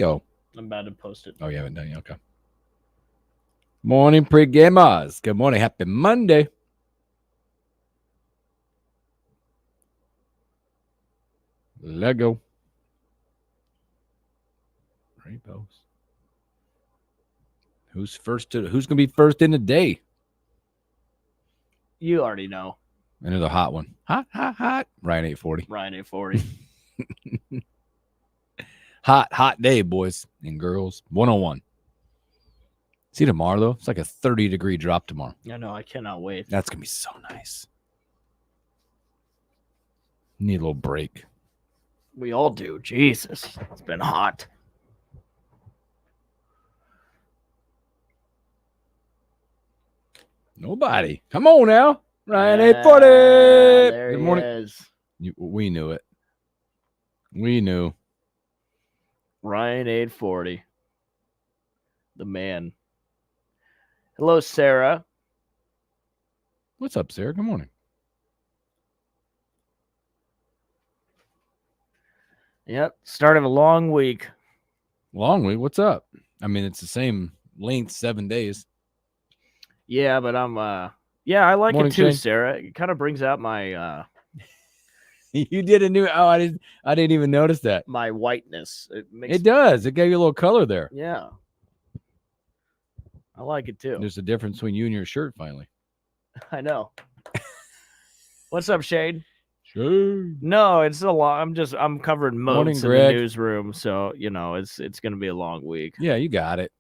Go. I'm about to post it. Oh, you haven't done it. Okay. Morning, pre-gamers. Good morning. Happy Monday. Lego. Great post. Who's going to be first in the day? You already know. Another hot one. Hot. Ryan 840. Ryan 840. Hot day, boys and girls. 101. See tomorrow, though? It's like a 30-degree drop tomorrow. I know. I cannot wait. That's going to be so nice. Need a little break. We all do. Jesus. It's been hot. Nobody. Come on now. Ryan 840. There Good he morning. is. We knew it. We knew. Ryan 840. The man. Hello, Sarah. What's up, Sarah? Good morning. Yep. Start of a long week. Long week. What's up? I mean, it's the same length, 7 days. Yeah, but I'm I like Morning, it too, Shane. Sarah. It kind of brings out my You did a new. Oh, I didn't even notice that. my whiteness. It does. It gave you a little color there. Yeah. I like it too. There's a difference between you and your shirt. Finally. I know. What's up, Shade? Sure. No, it's a lot. I'm covering Morning, moats in Greg. the newsroom, so it's gonna be a long week. Yeah, you got it.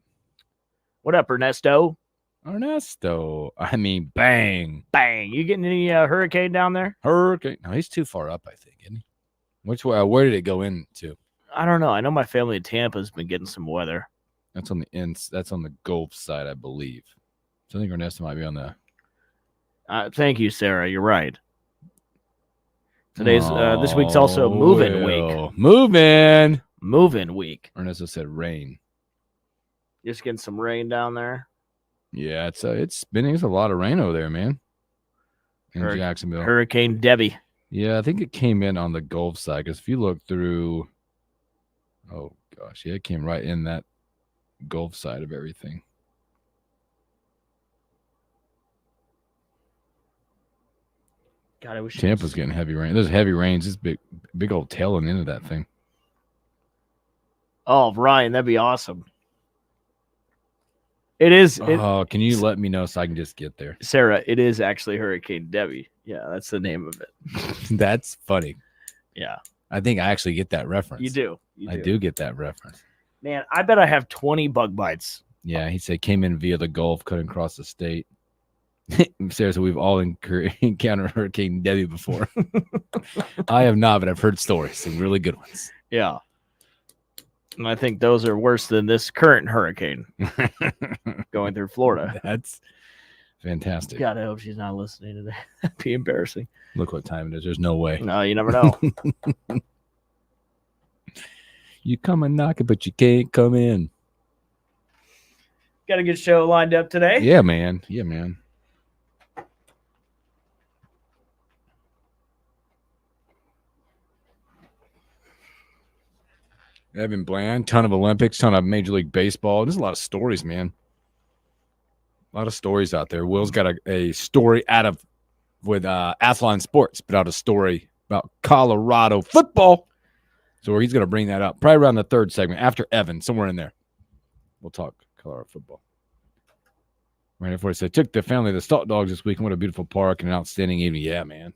What up, Ernesto? Ernesto. I mean, bang. Bang! You getting any hurricane down there? Hurricane. No, he's too far up, I think, isn't he? Which way? Where did it go into? I don't know. I know my family in Tampa's been getting some weather. That's on the That's on the Gulf side, I believe. So I think Ernesto might be on the. Thank you, Sarah. You're right. Today's this week's also move-in week. Move-in week. Ernesto said rain. Just getting some rain down there. Yeah, it's a lot of rain over there, man. In Jacksonville. Hurricane Debbie. Yeah, I think it came in on the Gulf side because if you look through, oh gosh, yeah, it came right in that Gulf side of everything. God, I wish Tampa's getting heavy rain. There's heavy rains. This big old tailing into that thing. Oh, Ryan, that'd be awesome. It is. Can you let me know so I can just get there? Sarah, it is actually Hurricane Debbie. Yeah, that's the name of it. That's funny. Yeah. I think I actually get that reference. You do. I do get that reference. Man, I bet I have 20 bug bites. Yeah, he said came in via the Gulf, couldn't cross the state. Seriously, we've all encountered Hurricane Debbie before. I have not, but I've heard stories, some really good ones. Yeah. And I think those are worse than this current hurricane going through Florida. That's fantastic. God, I hope she's not listening to that. That'd be embarrassing. Look what time it is. There's no way. No, you never know. You come and knock it, but you can't come in. Got a good show lined up today. Yeah, man. Yeah, man. Evan Bland, ton of Olympics, ton of Major League Baseball. There's a lot of stories, man. A lot of stories out there. Will's got a story with Athlon Sports, put out a story about Colorado football. So he's going to bring that up probably around the third segment after Evan, somewhere in there. We'll talk Colorado football. Right before he said, took the family to the Salt Dogs this week. What a beautiful park and an outstanding evening. Yeah, man.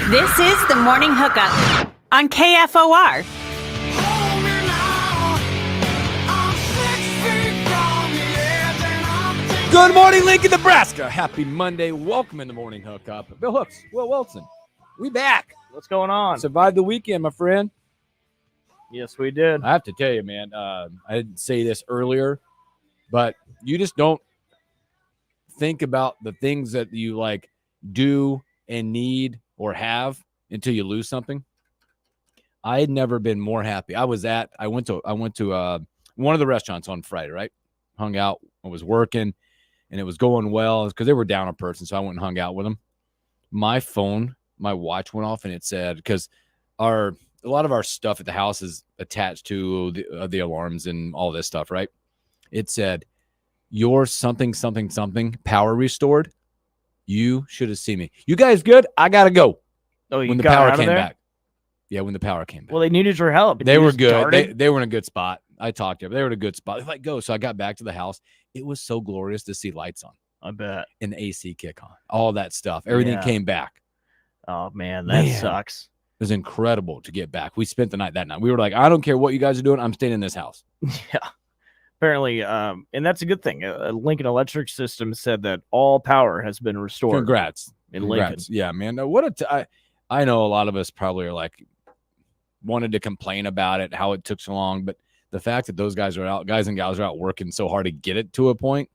This is the Morning Hookup on KFOR. Good morning, Lincoln, Nebraska. Happy Monday. Welcome in the Morning Hookup. Bill Hooks, Will Wilson. We back. What's going on? Survived the weekend, my friend. Yes, we did. I have to tell you, man, I didn't say this earlier, but you just don't think about the things that you like do and need or have until you lose something. I had never been more happy. I went to one of the restaurants on Friday, right? Hung out, I was working, and it was going well because they were down a person, so I went and hung out with them. My watch went off, and it said, because a lot of our stuff at the house is attached to the alarms and all this stuff, right? It said, your something power restored. You should have seen me. You guys good? I gotta go. Oh, you When the got power out of came there? back. Yeah, when the power came back. Well, they needed your help. and they you were just good. darted? They were in a good spot. I talked to them. They were in a good spot. They're like, go. So I got back to the house. It was so glorious to see lights on I bet. and the AC kick on. All that stuff. Everything Yeah. came back. Oh man, that Man. sucks. It was incredible to get back. We spent the night that night. We were like, I don't care what you guys are doing. I'm staying in this house. Yeah. Apparently, and that's a good thing. Lincoln Electric System said that all power has been restored. Congrats. in Lincoln. Yeah, man. I know a lot of us probably are like wanted to complain about it, how it took so long, but the fact that those guys and gals are out working so hard to get it to a point,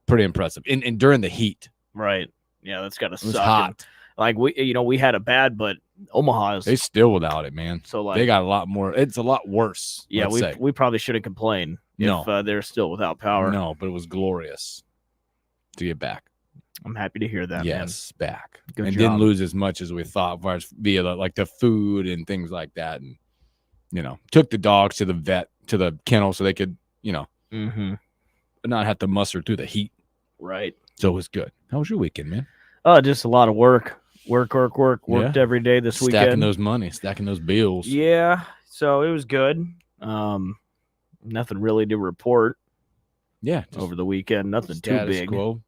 pretty impressive. And during the heat, Right. Yeah, that's got to it was suck. hot. Like we had a bad, but Omaha is They still without it, man. so like They got a lot more. It's a lot worse. yeah, let's say. we probably shouldn't complain No. if they're still without power. No, but it was glorious to get back. I'm happy to hear that. Yes, back. Good and job. didn't lose as much as we thought, as via the food and things like that. And took the dogs to the vet, to the kennel, so they could Man. Mm-hmm. not have to muster through the heat. Right. So it was good. How was your weekend, man? Oh, just a lot of work. Worked every day this Stacking weekend. those money, stacking those bills. Yeah, so it was good. Nothing really to report Yeah. over the weekend. Nothing too Status big. quo.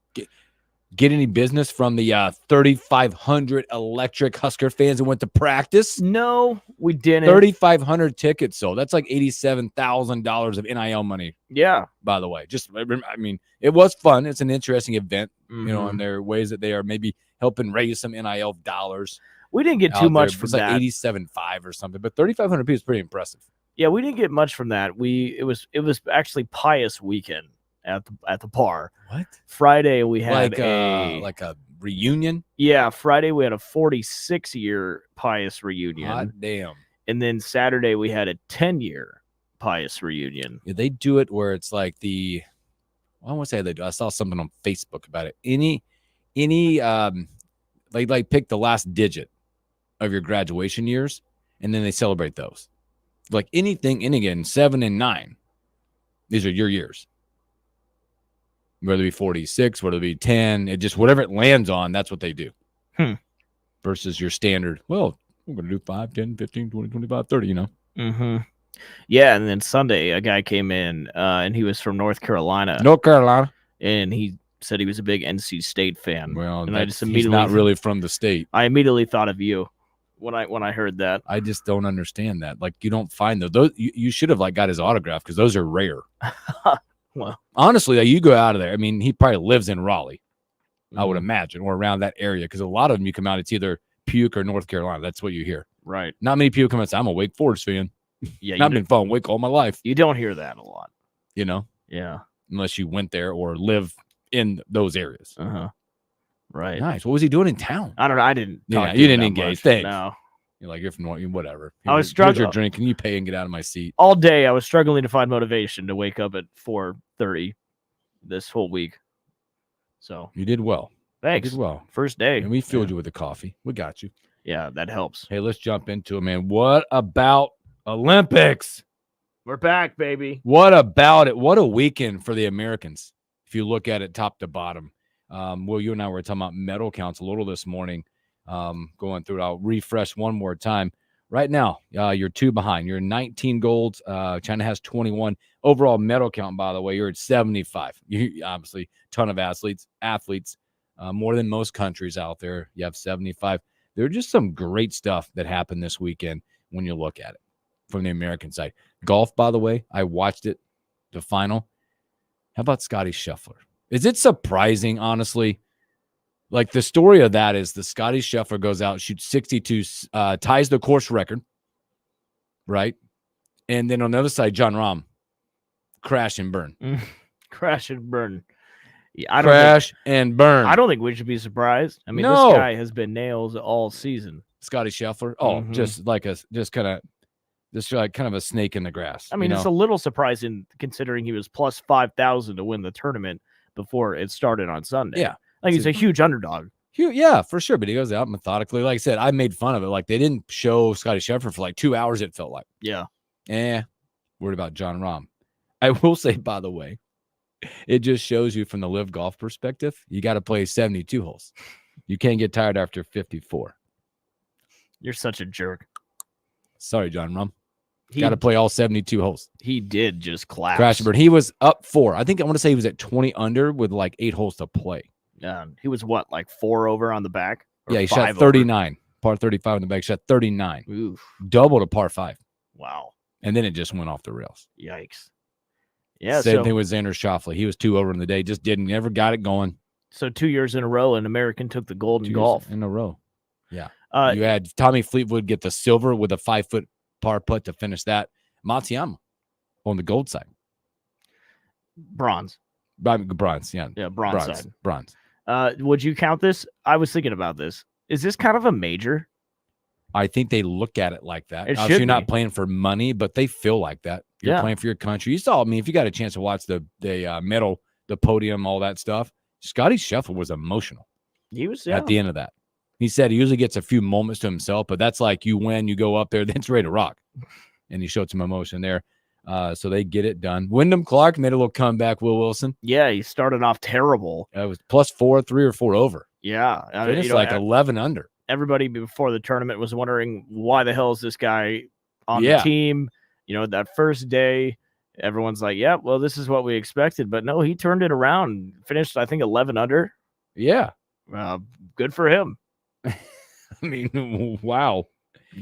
Get any business from the 3,500 electric Husker fans who went to practice? No, we didn't. 3,500 tickets sold. That's like $87,000 of NIL money, Yeah. by the way. I mean, it was fun. It's an interesting event, Mhm. and there are ways that they are maybe helping raise some NIL dollars. We didn't get out too much there. from It's like that. 87.5 or something, but 3,500 people is pretty impressive. Yeah, we didn't get much from that. It was actually Pious weekend at the bar. What? Friday we had Like a reunion? Friday we had a 46-year Pious reunion, Hot damn. and then Saturday we had a 10-year Pious reunion. Yeah, they do it where it's like I want to say they do. I saw something on Facebook about it. Any they like pick the last digit of your graduation years, and then they celebrate those. Like anything, and again, 7 and 9. These are your years. Whether it be 46, whether it be 10, it just whatever it lands on, that's what they do. Versus your standard, well, we're going to do 5, 10, 15, 20, 25, 30, Mm-hmm. Yeah, and then Sunday a guy came in and he was from North Carolina. North Carolina. And he said he was a big NC State fan. Well, and I just he's immediately not really from the state. I immediately thought of you when I heard that. I just don't understand that. Like, you don't find those. You should have got his autograph because those are rare. Well, honestly, you go out of there. I mean, he probably lives in Raleigh, I would Mhm. imagine, or around that area, because a lot of them you come out, it's either Puke or North Carolina. That's what you hear. Right. Not many people come out and say, I'm a Wake Forest fan. Yeah, I've been following Wake all my life, you don't hear that a lot. Yeah. unless you went there or live in those areas. Uh-huh. Right. Nice. What was he doing in town? I don't know. I didn't. Yeah, talk to you him didn't that engage. much. Thanks. No. You're like, you're from whatever. I was Here's struggling. your drink. Can you pay and get out of my seat? All day I was struggling to find motivation to wake up at 4:30 this whole week. So You did well. You thanks. did well. First day. And we filled you with the coffee. We got you. Yeah, that helps. Hey, let's jump into it, man. What about Olympics? We're back, baby. What about it? What a weekend for the Americans. If you look at it top to bottom. Well, you and I were talking about medal counts a little this morning, going through it. I'll refresh one more time. Right now, you're 2 behind. You're 19 golds. China has 21. Overall medal count, by the way, you're at 75. You obviously ton of athletes, more than most countries out there. You have 75. There are just some great stuff that happened this weekend when you look at it from the American side. Golf, by the way, I watched it, the final. How about Scotty Scheffler? Is it surprising, honestly? Like, the story of that is the Scotty Scheffler goes out, shoots 62, ties the course record, right? And then on the other side, John Rahm, crash and burn. Crash and burn. Yeah, and burn. I don't think we should be surprised. I mean, No. this guy has been nails all season. Scotty Scheffler. Oh, Mhm. just kind of a snake in the grass. I mean, it's a little surprising considering he was plus 5,000 to win the tournament, before it started on Sunday. Yeah. Like he's a huge underdog. Yeah, for sure. But he goes out methodically. Like I said, I made fun of it. Like they didn't show Scotty Scheffler for like 2 hours, it felt like. Yeah. Worried about John Rahm. I will say, by the way, it just shows you from the live golf perspective, you got to play 72 holes. You can't get tired after 54. You're such a jerk. Sorry, John Rahm. Got to play all 72 holes. He did just collapse. Crash and burn. He was up 4. I think I want to say he was at 20 under with like 8 holes to play. He was what, like 4 over on the back? Yeah, he shot 39. Par 35 in the back. Shot 39. Oof. Double to par 5. Wow. And then it just went off the rails. Yikes. Yeah. Same thing with Xander Schauffele. He was 2 over in the day. Just never got it going. So 2 years in a row, an American took the gold in 2 years golf. in a row. Yeah. You had Tommy Fleetwood get the silver with a 5-foot par putt to finish that. Matsuyama on the gold side. Bronze. Bronze, yeah. Yeah, bronze side. Bronze. Would you count this? I was thinking about this. Is this kind of a major? I think they look at it like that. It Obviously, should you're not be. playing for money, but they feel like that. You're playing for your country. You saw, if you got a chance to watch the medal, the podium, all that stuff, Scotty Scheffler was emotional. He was at the end of that. He said he usually gets a few moments to himself, but that's like you win, you go up there, then it's ready to rock. And he showed some emotion there. So they get it done. Wyndham Clark made a little comeback, Will Wilson. Yeah, he started off terrible. It was +4, 3 or 4 over. Yeah. It's like 11 under. Everybody before the tournament was wondering why the hell is this guy on the team? That first day, everyone's like, yeah, well, this is what we expected. But no, he turned it around, finished, I think, 11 under. Yeah. Good for him. I mean, wow.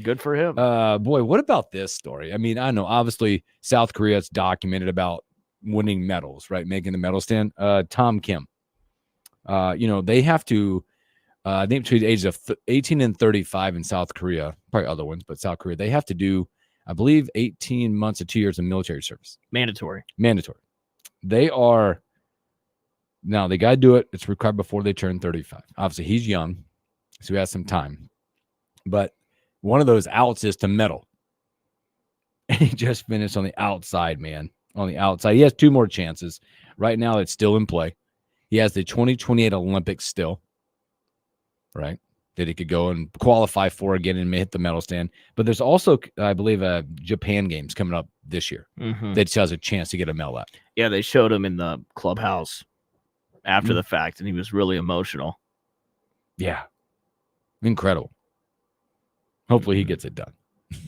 Good for him. Boy, what about this story? I mean, I know obviously South Korea's documented about winning medals, right? Making the medal stand. Tom Kim. They have to, I think between the ages of 18 and 35 in South Korea, probably other ones, but South Korea, they have to do, I believe, 18 months to 2 years of military service. Mandatory. They got to do it. It's required before they turn 35. Obviously, he's young, so he has some time. But one of those outs is to medal. And he just finished on the outside, man. On the outside. He has 2 more chances. Right now, it's still in play. He has the 2028 Olympics still, right? That he could go and qualify for again and hit the medal stand. But there's also, I believe, Japan games coming up this year. Mm-hmm. That still has a chance to get a medal at. Yeah, they showed him in the clubhouse after the fact, and he was really emotional. Yeah. Incredible. Hopefully he gets it done.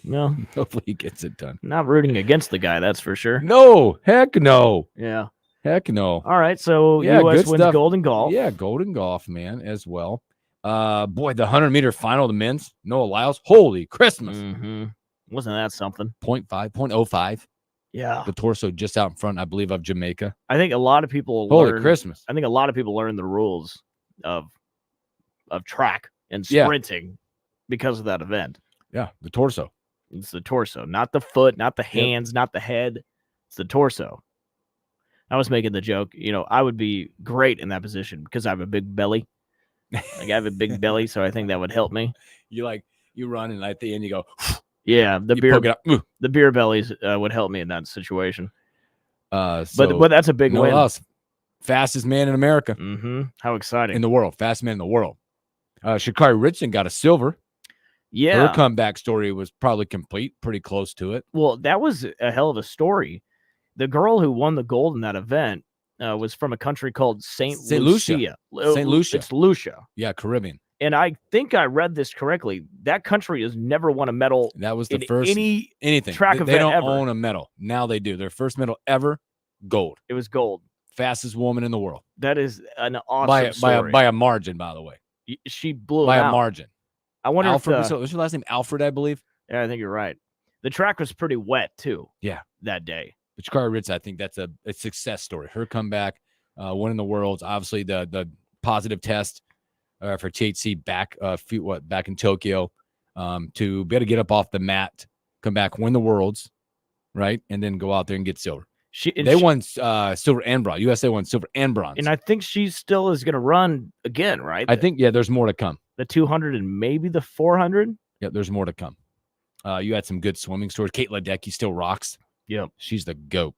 No. Hopefully he gets it done. Not rooting against the guy, that's for sure. No. Heck no. Yeah. Heck no. All right, so U.S. wins gold in golf. Yeah, gold in golf, man, as well. Boy, the 100-meter final, the men's, Noah Lyles. Holy Christmas. Mm-hmm. Wasn't that something? 0.05. Yeah. The torso just out in front, I believe, of Jamaica. I think a lot of people Christmas. I think a lot of people learn the rules of track and sprinting because of that event. Yeah, the torso. It's the torso, not the foot, not the hands, not the head. It's the torso. I was making the joke, I would be great in that position because I have a big belly. Like I have a big belly, so I think that would help me. You run and at the end you go. Yeah, the beer bellies would help me in that situation. But that's a big win. Fastest man in America. Mm-hmm. How exciting. In the world. Fastest man in the world. Sha'Carri Richardson got a silver. Yeah. Her comeback story was probably complete, pretty close to it. Well, that was a hell of a story. The girl who won the gold in that event was from a country called St. Lucia. St. Lucia. It's Lucia. Yeah, Caribbean. And I think I read this correctly. That country has never won a medal. That was the first anything track event They don't ever. own a medal. Now they do. Their first medal ever, gold. It was gold. Fastest woman in the world. That is an awesome story. By a margin, by the way. She blew by it out. a margin. I wonder Alfred, what's your last name? Alfred, I believe. Yeah, I think you're right. The track was pretty wet too. Yeah, that day. But Sha'Carri Richardson, I think that's a success story. Her comeback, winning the Worlds, obviously the positive test for THC back in Tokyo, to be able to get up off the mat, come back, win the Worlds, right, and then go out there and get silver. They won silver and bronze. USA won silver and bronze. And I think she still is going to run again, right? I think, there's more to come. The 200 and maybe the 400. Yeah, there's more to come. You had some good swimming stories. Kate Ledecky still rocks. Yeah, she's the GOAT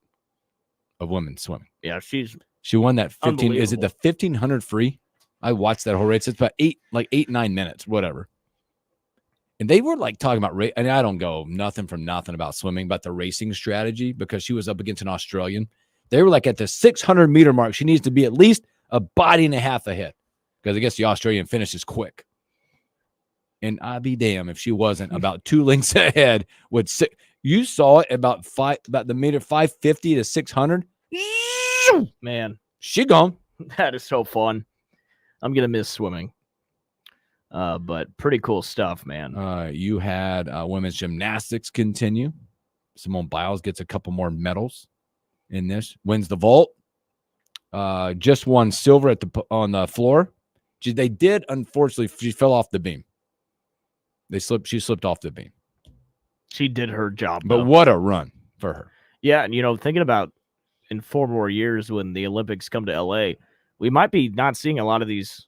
of women's swimming. Yeah, she's She won that 15. Is it the Unbelievable. 1500 free? I watched that whole race. It's about 8-9 minutes, whatever. And they were like talking about, and I don't go nothing from nothing about swimming, but the racing strategy, because she was up against an Australian. They were like at the 600 meter mark, she needs to be at least a body and a half ahead, because I guess the Australian finishes quick. And I'd be damned if she wasn't about 2 lengths ahead with six. You saw it about the meter 550 to 600. Man, She gone. that is so fun. I'm gonna miss swimming. But pretty cool stuff, man. You had women's gymnastics continue. Simone Biles gets a couple more medals in this. Wins the vault. Just won silver on the floor. They did, unfortunately, she fell off the beam. She slipped off the beam. She did her job, but though. What a run for her. Yeah, and thinking about in 4 more years when the Olympics come to LA, we might be not seeing a lot of these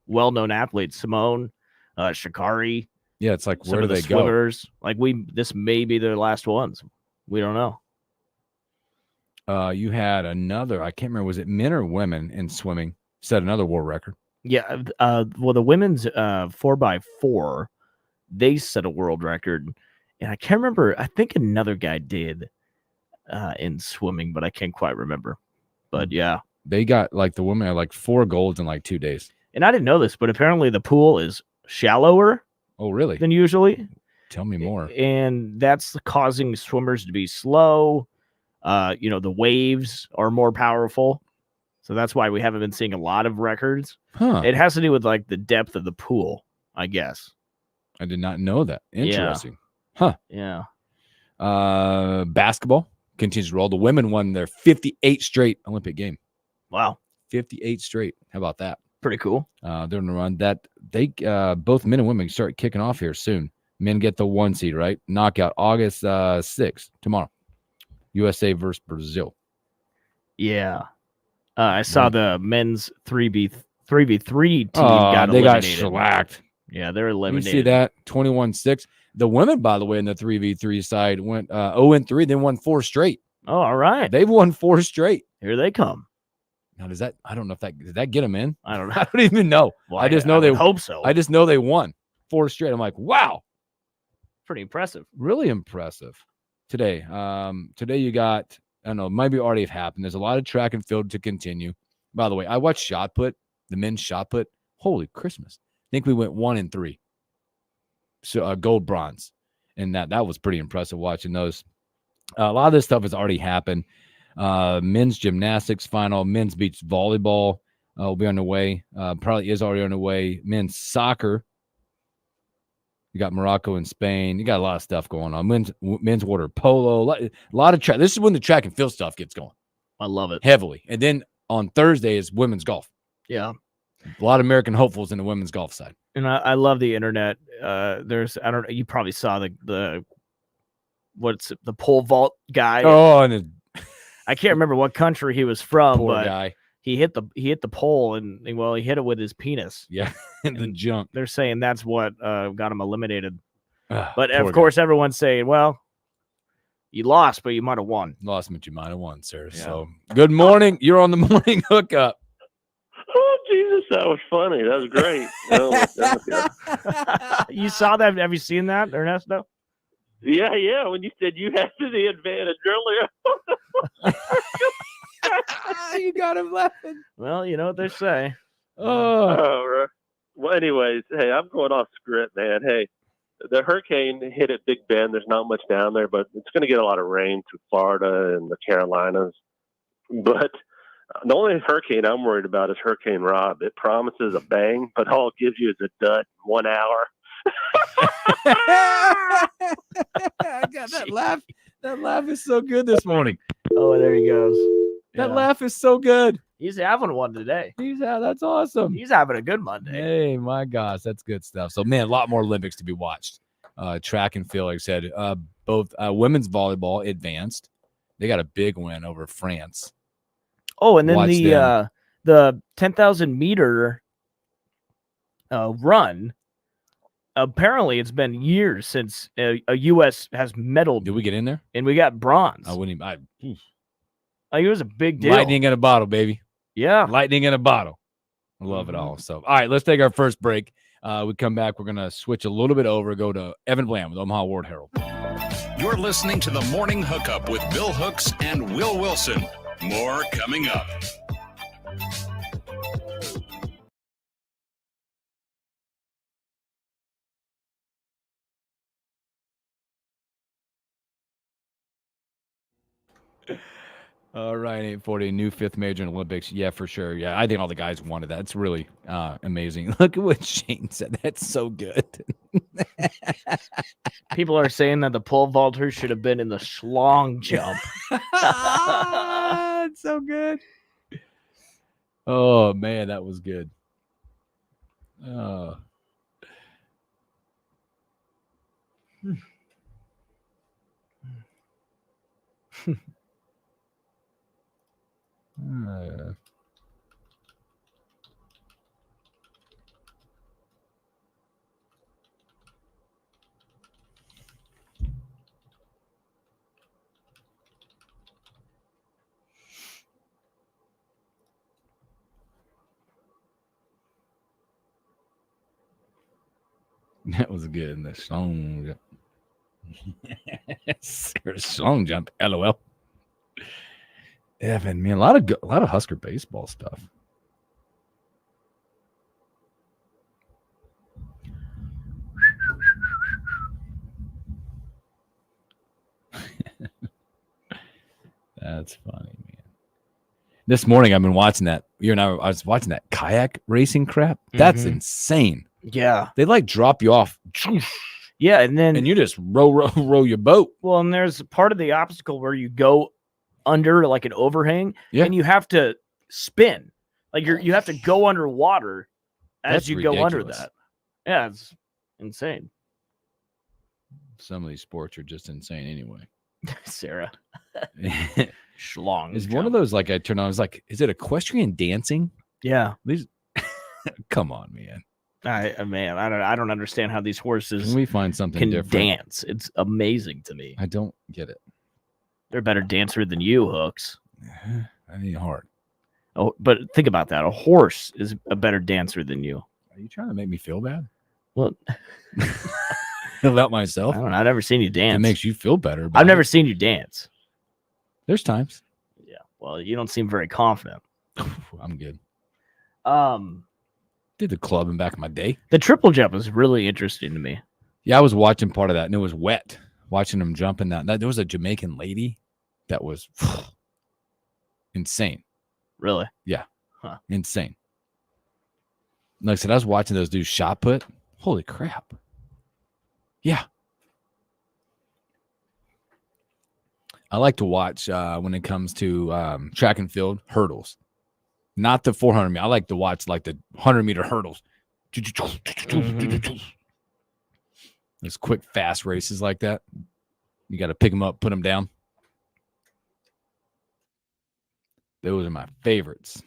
well-known athletes. Simone, Sha'Carri. Yeah, it's like, where some do of the they swimmers. Like this may be their last ones. We don't know. You had another, I can't remember, was it men or women in swimming, set another world record? Yeah, well, the women's 4x4, they set a world record, and I can't remember. I think another guy did in swimming, but I can't quite remember. But yeah, they got like the women had like 4 golds in like 2 days. And I didn't know this, but apparently the pool is shallower. Oh, really? Than usually. Tell me more. And that's causing swimmers to be slow. The waves are more powerful. So that's why we haven't been seeing a lot of records. Huh. It has to do with like the depth of the pool, I guess. I did not know that. Interesting. Yeah. Huh. Yeah. Basketball continues to roll. The women won their 58th straight Olympic game. Wow. 58 straight. How about that? Pretty cool. They're going to run that. They both men and women start kicking off here soon. Men get the 1 seed, right? Knockout August 6th, tomorrow. USA versus Brazil. Yeah. I saw the men's 3v3 team got eliminated. They got shellacked. Yeah, they're eliminated. You see that? 21-6. The women, by the way, in the 3v3 side went 0-3, then won 4 straight. Oh, all right. They've won 4 straight. Here they come. Now, I don't know if did that get them in? I don't know. I don't even know. Well, I just know they hope so. I just know they won 4 straight. I'm like, wow. Pretty impressive. Really impressive. Today you got, I don't know, maybe already have happened. There's a lot of track and field to continue. By the way, I watched shot put, the men's shot put. Holy Christmas. I think we went 1 and 3. So gold, bronze. And that was pretty impressive watching those. A lot of this stuff has already happened. Men's gymnastics final, men's beach volleyball will be on the way. Probably is already on the way. Men's soccer. You got Morocco and Spain. You got a lot of stuff going on. Men's water polo. A lot of track. This is when the track and field stuff gets going. I love it. Heavily. And then on Thursday is women's golf. Yeah. A lot of American hopefuls in the women's golf side. And I love the internet. You probably saw the pole vault guy. Oh, and I can't remember what country he was from, poor but guy. He hit the pole and he hit it with his penis. Yeah, in the junk. They're saying that's what got him eliminated. But of guy. course, everyone's saying, well, you lost, but you might have won. Lost, but you might have won, sir. Yeah. So good morning. You're on the morning hookup. Oh, Jesus, that was funny. That was great. You saw that? Have you seen that, Ernesto? Yeah. When you said you had the advantage earlier. You got him laughing. Well, you know what they say. Right. Well, anyways, hey, I'm going off script, man. Hey, the hurricane hit at Big Bend. There's not much down there, but it's going to get a lot of rain through Florida and the Carolinas. But the only hurricane I'm worried about is Hurricane Rob. It promises a bang, but all it gives you is a dud in 1 hour. I got that laugh. That laugh is so good this morning. Oh, there he goes. That laugh is so good. He's having one today. That's awesome. He's having a good Monday. Hey, my gosh, that's good stuff. So, man, a lot more Olympics to be watched. Track and field, like I said, both women's volleyball advanced. They got a big win over France. Oh, and then the 10,000 meter run. Apparently, it's been years since a U.S. has medaled. Did we get in there? And we got bronze. I wouldn't even. Like, it was a big deal. Lightning in a bottle, baby. Yeah. Lightning in a bottle. I love it all. So, all right, let's take our first break. We come back. We're going to switch a little bit over, go to Evan Bland with Omaha World Herald. You're listening to the Morning Hookup with Bill Hooks and Will Wilson. More coming up. All right, 840, new fifth major in Olympics. Yeah, for sure. Yeah, I think all the guys wanted that. It's really amazing. Look at what Shane said. That's so good. People are saying that the pole vaulter should have been in the schlong jump. It's so good. Oh, man, that was good. Oh. That was good in the song. Song jump, LOL. Evan, man, a lot of Husker baseball stuff. That's funny, man. This morning I've been watching that. I was watching that kayak racing crap. That's insane. Yeah. They like drop you off. Yeah, and you just row your boat. Well, and there's part of the obstacle where you go under like an overhang, and you have to spin. Like you have to go underwater as you go under that. Yeah, it's insane. Some of these sports are just insane anyway. Sarah. Schlong. Is one of those like I turned on, I was like, is it equestrian dancing? Yeah. These come on, man. I don't understand how these horses can we find something can different? Dance. It's amazing to me. I don't get it. They're a better dancer than you, Hooks. That ain't hard. Oh, but think about that. A horse is a better dancer than you. Are you trying to make me feel bad? Well, about myself? I don't know. I've never seen you dance. It makes you feel better. I've never seen you dance. There's times. Yeah. Well, you don't seem very confident. I'm good. Did the clubbing back in my day. The triple jump was really interesting to me. Yeah, I was watching part of that, and it was wet. Watching them jumping that. There was a Jamaican lady that was insane. Really? Yeah. Huh. Insane. Like I said, I was watching those dudes shot put. Holy crap. Yeah. I like to watch when it comes to track and field hurdles. Not the 400 meter. I like to watch like the 100-meter hurdles. Those quick, fast races like that. You got to pick them up, put them down. Those are my favorites.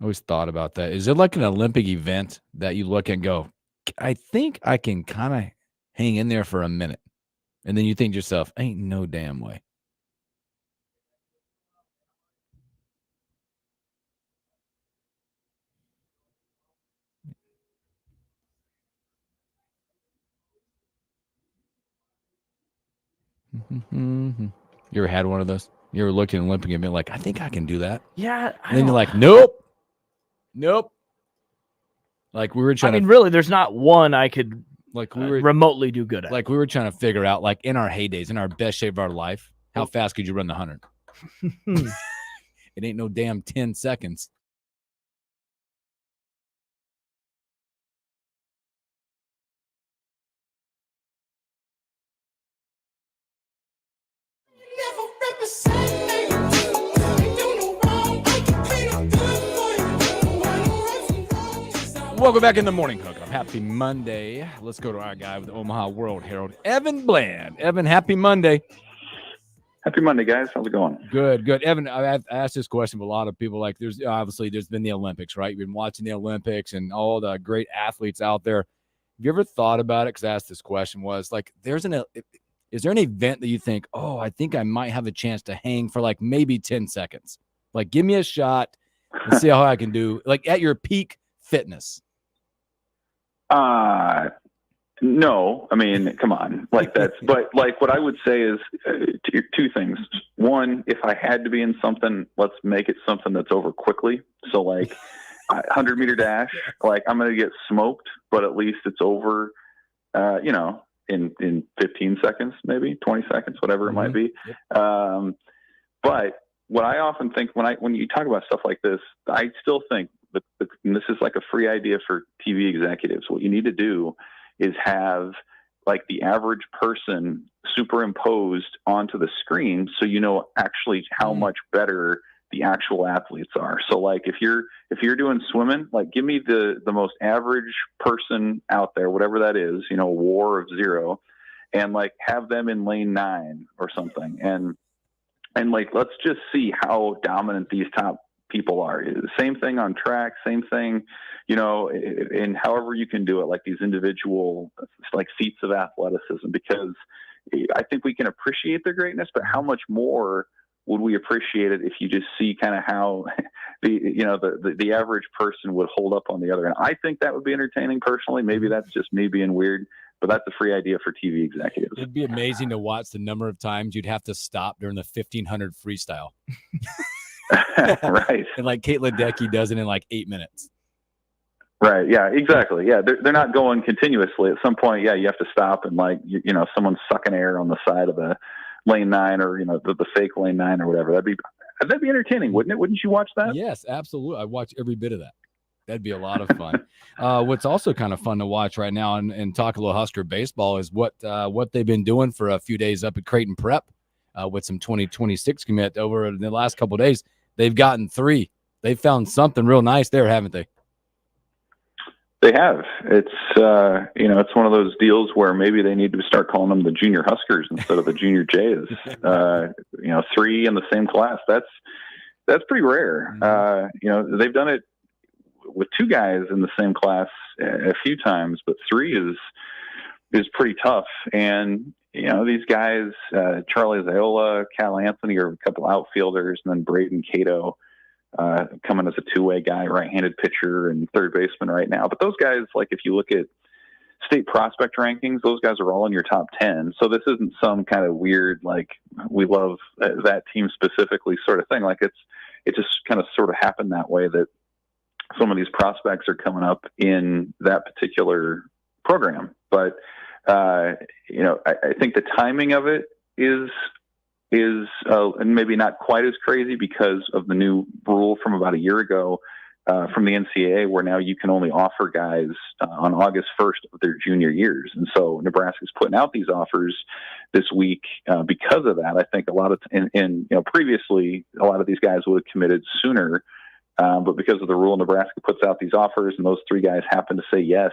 I always thought about that. Is it like an Olympic event that you look and go, I think I can kind of hang in there for a minute. And then you think to yourself, ain't no damn way. You ever had one of those? You ever looked at an Olympic and been like, I think I can do that? Yeah. And then you're like, nope. Like we were trying really, there's not one I could like we were remotely do good at. Like we were trying to figure out, like in our heydays, in our best shape of our life, how fast could you run the 100? It ain't no damn 10 seconds. Welcome back in the morning hookup. Happy Monday. Let's go to our guy with the Omaha World Herald, Evan Bland. Evan, happy Monday. Happy Monday, guys. How's it going? Good. Evan, I've asked this question of a lot of people. Like, there's been the Olympics, right? You've been watching the Olympics and all the great athletes out there. you ever thought about it? Because I asked this question was like, is there an event that you think, oh, I think I might have a chance to hang for like maybe 10 seconds? Like, give me a shot and see how I can do, like at your peak fitness. No, I mean, come on, like that's, but like what I would say is two things. One, if I had to be in something, let's make it something that's over quickly. So like 100-meter dash, like I'm going to get smoked, but at least it's over, in 15 seconds, maybe 20 seconds, whatever it might be. Yep. But what I often think when you talk about stuff like this, I still think that, and this is like a free idea for TV executives. What you need to do is have like the average person superimposed onto the screen, so you know actually how much better the actual athletes are. So like if you're doing swimming, like give me the most average person out there, whatever that is, a war of 0, and like have them in lane 9 or something, and like let's just see how dominant these top people are. Same thing on track, same thing, and however you can do it, like these individual like feats of athleticism, because I think we can appreciate their greatness, but how much more would we appreciate it if you just see kind of how the average person would hold up on the other end? I think that would be entertaining personally. Maybe that's just me being weird, but that's a free idea for TV executives. It'd be amazing to watch the number of times you'd have to stop during the 1500 freestyle. Right. And like Caitlin Ledecky does it in like 8 minutes. Right. Yeah, exactly. Yeah. They're not going continuously. At some point, yeah, you have to stop and like, someone's sucking air on the side of the lane 9 or, the fake lane 9 or whatever. That'd be entertaining, wouldn't it? Wouldn't you watch that? Yes, absolutely. I watch every bit of that. That'd be a lot of fun. What's also kind of fun to watch right now and talk a little Husker baseball is what they've been doing for a few days up at Creighton Prep with some 2026 commit over the last couple of days. They've gotten 3. They've found something real nice there, haven't they? They have. It's it's one of those deals where maybe they need to start calling them the Junior Huskers instead of the Junior Jays. 3 in the same class. That's pretty rare. They've done it with 2 guys in the same class a few times, but 3 is pretty tough. And these guys, Charlie Zayola, Cal Anthony, are a couple outfielders, and then Braden Cato coming as a 2-way guy, right-handed pitcher and third baseman right now. But those guys, like if you look at state prospect rankings, those guys are all in your top 10. So this isn't some kind of weird, like we love that team specifically sort of thing. Like it just kind of sort of happened that way, that some of these prospects are coming up in that particular program. But, I think the timing of it is and maybe not quite as crazy because of the new rule from about a year ago from the NCAA, where now you can only offer guys on August 1st of their junior years. And so Nebraska's putting out these offers this week because of that. I think a lot of previously a lot of these guys would have committed sooner, but because of the rule, Nebraska puts out these offers, and those 3 guys happen to say yes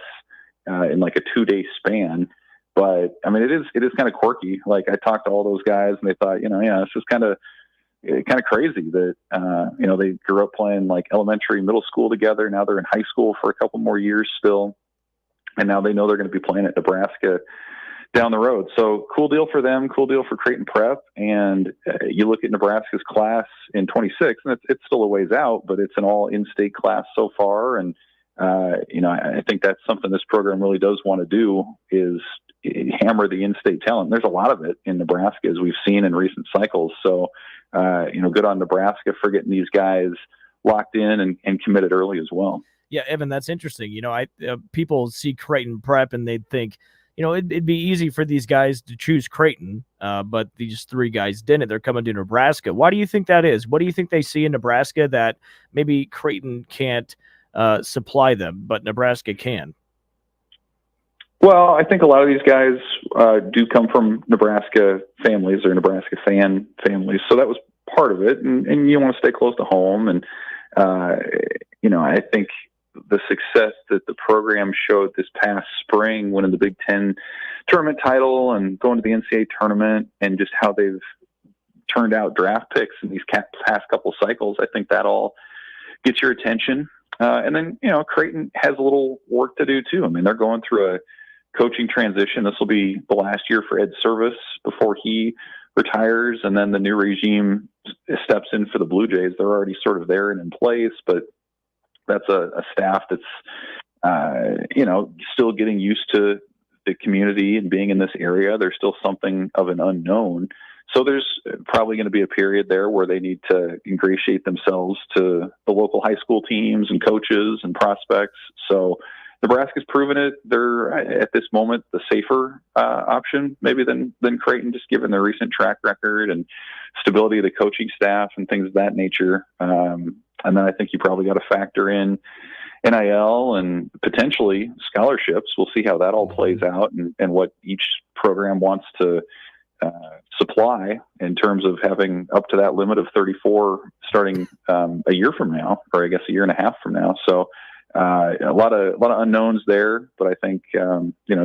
in like a 2-day span. But I mean, it is kind of quirky. Like I talked to all those guys, and they thought, it's just kind of crazy that they grew up playing like elementary, middle school together. Now they're in high school for a couple more years still, and now they know they're going to be playing at Nebraska down the road. So cool deal for them, cool deal for Creighton Prep. And you look at Nebraska's class in 26, and it's still a ways out, but it's an all in-state class so far. And I think that's something this program really does want to do, is hammer the in-state talent. There's a lot of it in Nebraska, as we've seen in recent cycles. So, good on Nebraska for getting these guys locked in and committed early as well. Yeah, Evan, that's interesting. People see Creighton Prep and they'd think, it'd be easy for these guys to choose Creighton, but these 3 guys didn't. They're coming to Nebraska. Why do you think that is? What do you think they see in Nebraska that maybe Creighton can't supply them, but Nebraska can? Well, I think a lot of these guys do come from Nebraska families or Nebraska fan families. So that was part of it. And you want to stay close to home. And, I think the success that the program showed this past spring, winning the Big Ten tournament title and going to the NCAA tournament, and just how they've turned out draft picks in these past couple cycles, I think that all gets your attention. And then, Creighton has a little work to do too. I mean, they're going through a coaching transition. This will be the last year for Ed Service before he retires, and then the new regime steps in for the Blue Jays. They're already sort of there and in place, but that's a staff that's, still getting used to the community and being in this area. There's still something of an unknown. So there's probably going to be a period there where they need to ingratiate themselves to the local high school teams and coaches and prospects. So Nebraska's proven it. They're at this moment the safer option maybe than Creighton, just given their recent track record and stability of the coaching staff and things of that nature. And then I think you probably got to factor in NIL and potentially scholarships. We'll see how that all plays out and what each program wants to supply in terms of having up to that limit of 34 starting a year from now, or I guess a year and a half from now. So a lot of unknowns there, but I think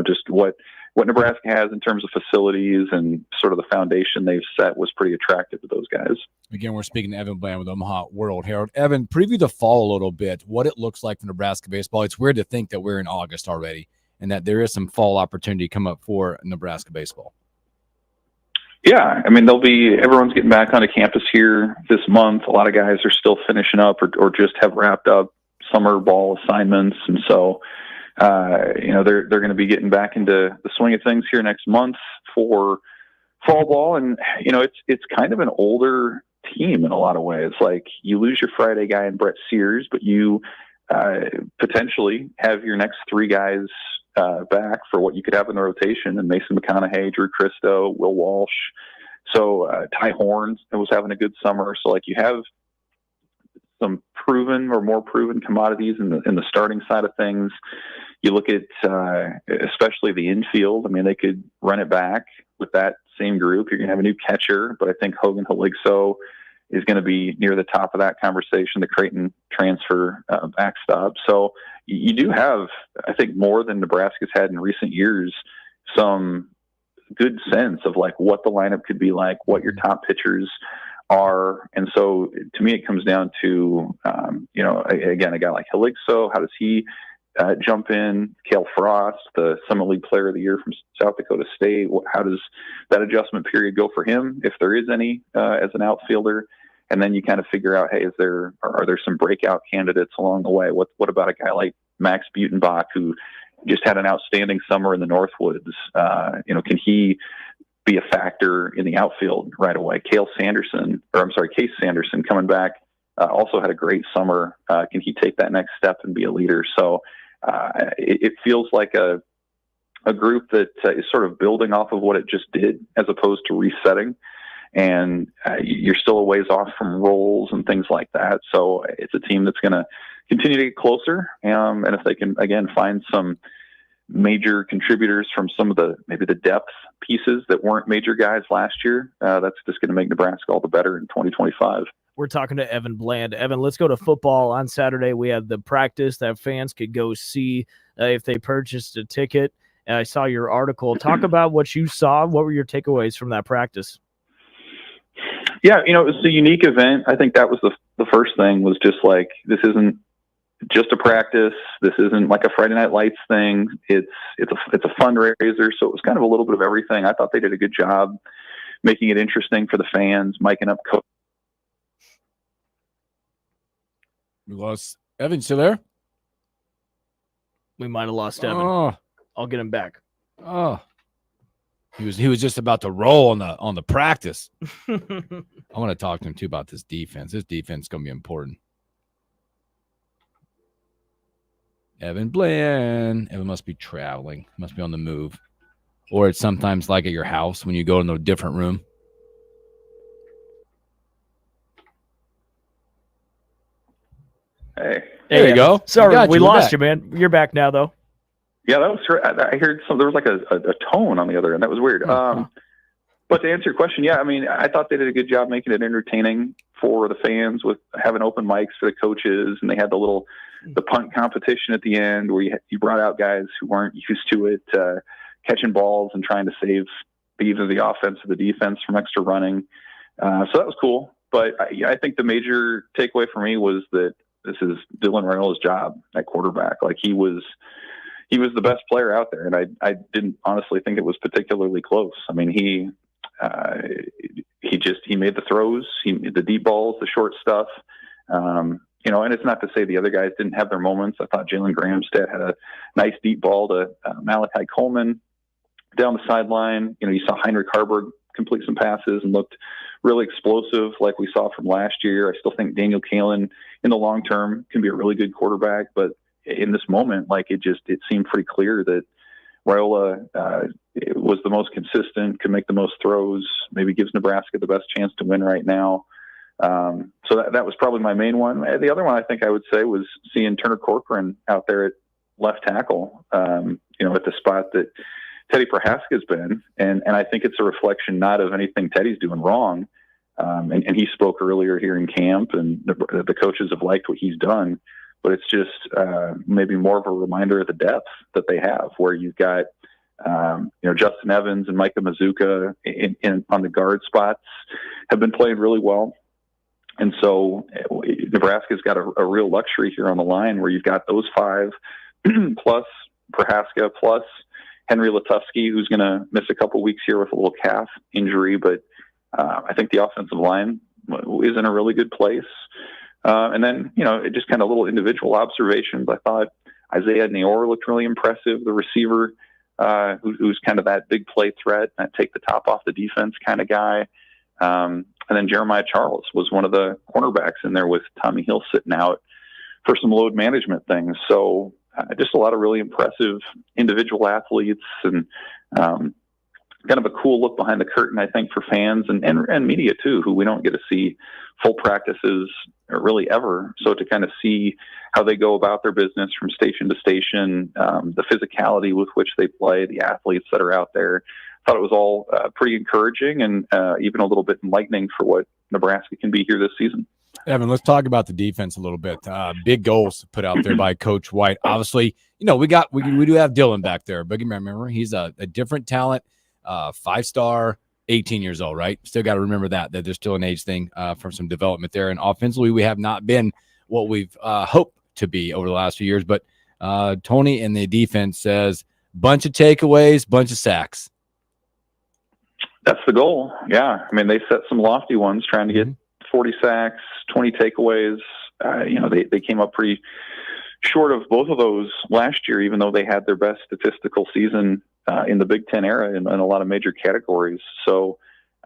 just what Nebraska has in terms of facilities and sort of the foundation they've set was pretty attractive to those guys. Again, we're speaking to Evan Bland with Omaha World Herald. Evan, preview the fall a little bit, what it looks like for Nebraska baseball. It's weird to think that we're in August already and that there is some fall opportunity come up for Nebraska baseball. Yeah, I mean, everyone's getting back onto campus here this month. A lot of guys are still finishing up or just have wrapped up summer ball assignments. And so, they're going to be getting back into the swing of things here next month for fall ball. And, it's kind of an older team in a lot of ways. Like, you lose your Friday guy in Brett Sears, but you potentially have your next three guys back for what you could have in the rotation, and Mason McConaughey, Drew Christo, Will Walsh. So Ty Horns was having a good summer. So you have some proven or more proven commodities in the starting side of things. You look at especially the infield. I mean, they could run it back with that same group. You're going to have a new catcher, but I think Hogan Haligso is going to be near the top of that conversation, the Creighton transfer backstop. So you do have, I think, more than Nebraska's had in recent years, some good sense of what the lineup could be like, what your top pitchers are. And so to me, it comes down to, again, a guy like Haligso, how does he jump in? Cale Frost, the Summit League Player of the Year from South Dakota State. How does that adjustment period go for him, if there is any, as an outfielder? And then you kind of figure out, hey, are there some breakout candidates along the way? What about a guy like Max Butenbach, who just had an outstanding summer in the Northwoods? Can he be a factor in the outfield right away? Case Sanderson coming back, also had a great summer. Can he take that next step and be a leader? So it feels like a group that is sort of building off of what it just did, as opposed to resetting. And you're still a ways off from roles and things like that. So it's a team that's going to continue to get closer. And if they can, again, find some major contributors from some of maybe the depth pieces that weren't major guys last year, that's just going to make Nebraska all the better in 2025. We're talking to Evan Bland. Evan, let's go to football. On Saturday, we had the practice that fans could go see if they purchased a ticket. And I saw your article. Talk about what you saw. What were your takeaways from that practice? Yeah, it was a unique event. I think that was the first thing, was just this isn't just a practice. This isn't like a Friday Night Lights thing. It's a fundraiser. So it was kind of a little bit of everything. I thought they did a good job making it interesting for the fans, miking up coach. We lost Evan. Still there? We might have lost Evan. Oh, I'll get him back. oh. He was just about to roll on the practice. I want to talk to him too about this defense. This defense is going to be important. Evan Bland. Evan must be traveling. Must be on the move. Or it's sometimes like at your house when you go into a different room. Hey. There you go. Sorry, we lost you, man. You're back now, though. Yeah, that was. I heard there was a tone on the other end. That was weird. But to answer your question, yeah, I mean, I thought they did a good job making it entertaining for the fans with having open mics for the coaches, and they had the punt competition at the end where you brought out guys who weren't used to it, catching balls and trying to save either the offense or the defense from extra running. So that was cool. But I think the major takeaway for me was that this is Dylan Raiola's job at quarterback. Like he was the best player out there, and I didn't honestly think it was particularly close. I mean, he made the throws, the deep balls, the short stuff. And it's not to say the other guys didn't have their moments. I thought Jalen Gramstead had a nice deep ball to Malachi Coleman down the sideline. You saw Heinrich Harburg complete some passes and looked really explosive like we saw from last year. I still think Daniel Kalen in the long term can be a really good quarterback, but in this moment, it seemed pretty clear that Raiola was the most consistent, could make the most throws, maybe gives Nebraska the best chance to win right now. So that was probably my main one. The other one I think I would say was seeing Turner Corcoran out there at left tackle, at the spot that Teddy Prohaska's been. And I think it's a reflection not of anything Teddy's doing wrong. And he spoke earlier here in camp, and the coaches have liked what he's done. But it's just maybe more of a reminder of the depth that they have, where you've got Justin Evans and Micah Mazuka on the guard spots have been playing really well. And so Nebraska's got a real luxury here on the line where you've got those five plus Prohaska plus Henry Letufsky, who's going to miss a couple weeks here with a little calf injury. But I think the offensive line is in a really good place. And then, just kind of little individual observations. I thought Isaiah Neor looked really impressive, the receiver who's kind of that big play threat, that take the top off the defense kind of guy. And then Jeremiah Charles was one of the cornerbacks in there with Tommy Hill sitting out for some load management things. So just a lot of really impressive individual athletes and kind of a cool look behind the curtain, I think, for fans and media too, who we don't get to see full practices really ever. So to kind of see how they go about their business from station to station, the physicality with which they play, the athletes that are out there, I thought it was all pretty encouraging and even a little bit enlightening for what Nebraska can be here this season. Evan, let's talk about the defense a little bit. Big goals put out there by Coach White. Obviously, we do have Dylan back there, but remember, he's a different talent. 5-star, 18 years old, right? Still got to remember that there's still an age thing from some development there. And offensively, we have not been what we've hoped to be over the last few years. But Tony and the defense says bunch of takeaways, bunch of sacks. That's the goal. Yeah. I mean, they set some lofty ones trying to get 40 sacks, 20 takeaways. They came up pretty short of both of those last year, even though they had their best statistical season in the Big Ten era in a lot of major categories. So,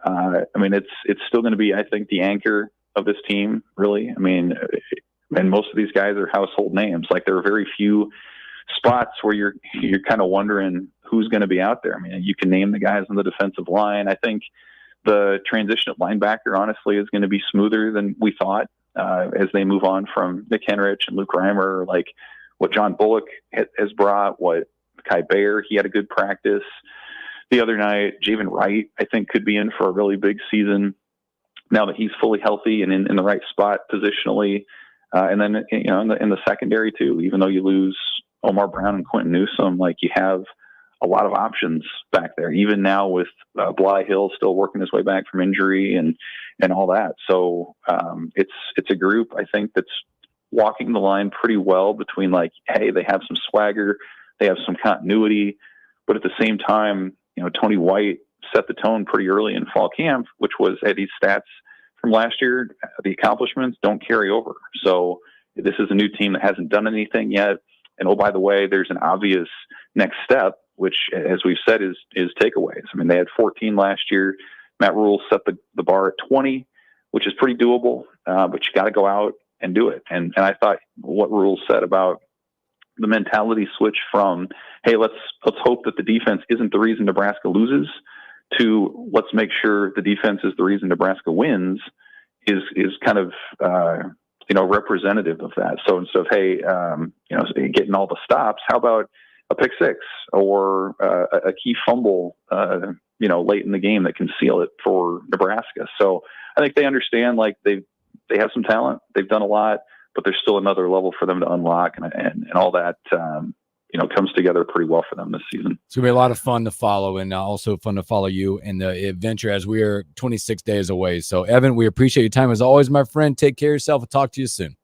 it's still going to be, I think, the anchor of this team, really. I mean, and most of these guys are household names. Like, there are very few spots where you're kind of wondering who's going to be out there. I mean, you can name the guys on the defensive line. I think the transition at linebacker, honestly, is going to be smoother than we thought as they move on from Nick Henrich and Luke Reimer, like what John Bullock has brought, what Kai Bayer, he had a good practice the other night. Javen Wright, I think, could be in for a really big season now that he's fully healthy and in the right spot positionally. And then, in the secondary too, even though you lose Omar Brown and Quentin Newsome, like, you have a lot of options back there, even now with Bly Hill still working his way back from injury and all that. So it's a group, I think, that's walking the line pretty well between, like, hey, they have some swagger, they have some continuity, but at the same time, Tony White set the tone pretty early in fall camp, which was, hey, these stats from last year, the accomplishments don't carry over. So this is a new team that hasn't done anything yet. And, oh, by the way, there's an obvious next step, which, as we've said, is takeaways. I mean, they had 14 last year. Matt Rule set the bar at 20, which is pretty doable, but you got to go out and do it. And I thought what Rule said about the mentality switch from, hey, let's hope that the defense isn't the reason Nebraska loses, to let's make sure the defense is the reason Nebraska wins, is kind of representative of that. So instead of, hey, getting all the stops, how about a pick six or a key fumble, late in the game that can seal it for Nebraska? So I think they understand, like, they have some talent, they've done a lot, but there's still another level for them to unlock, and all that, comes together pretty well for them this season. It's going to be a lot of fun to follow, and also fun to follow you in the adventure as we are 26 days away. So, Evan, we appreciate your time as always, my friend. Take care of yourself. We'll talk to you soon.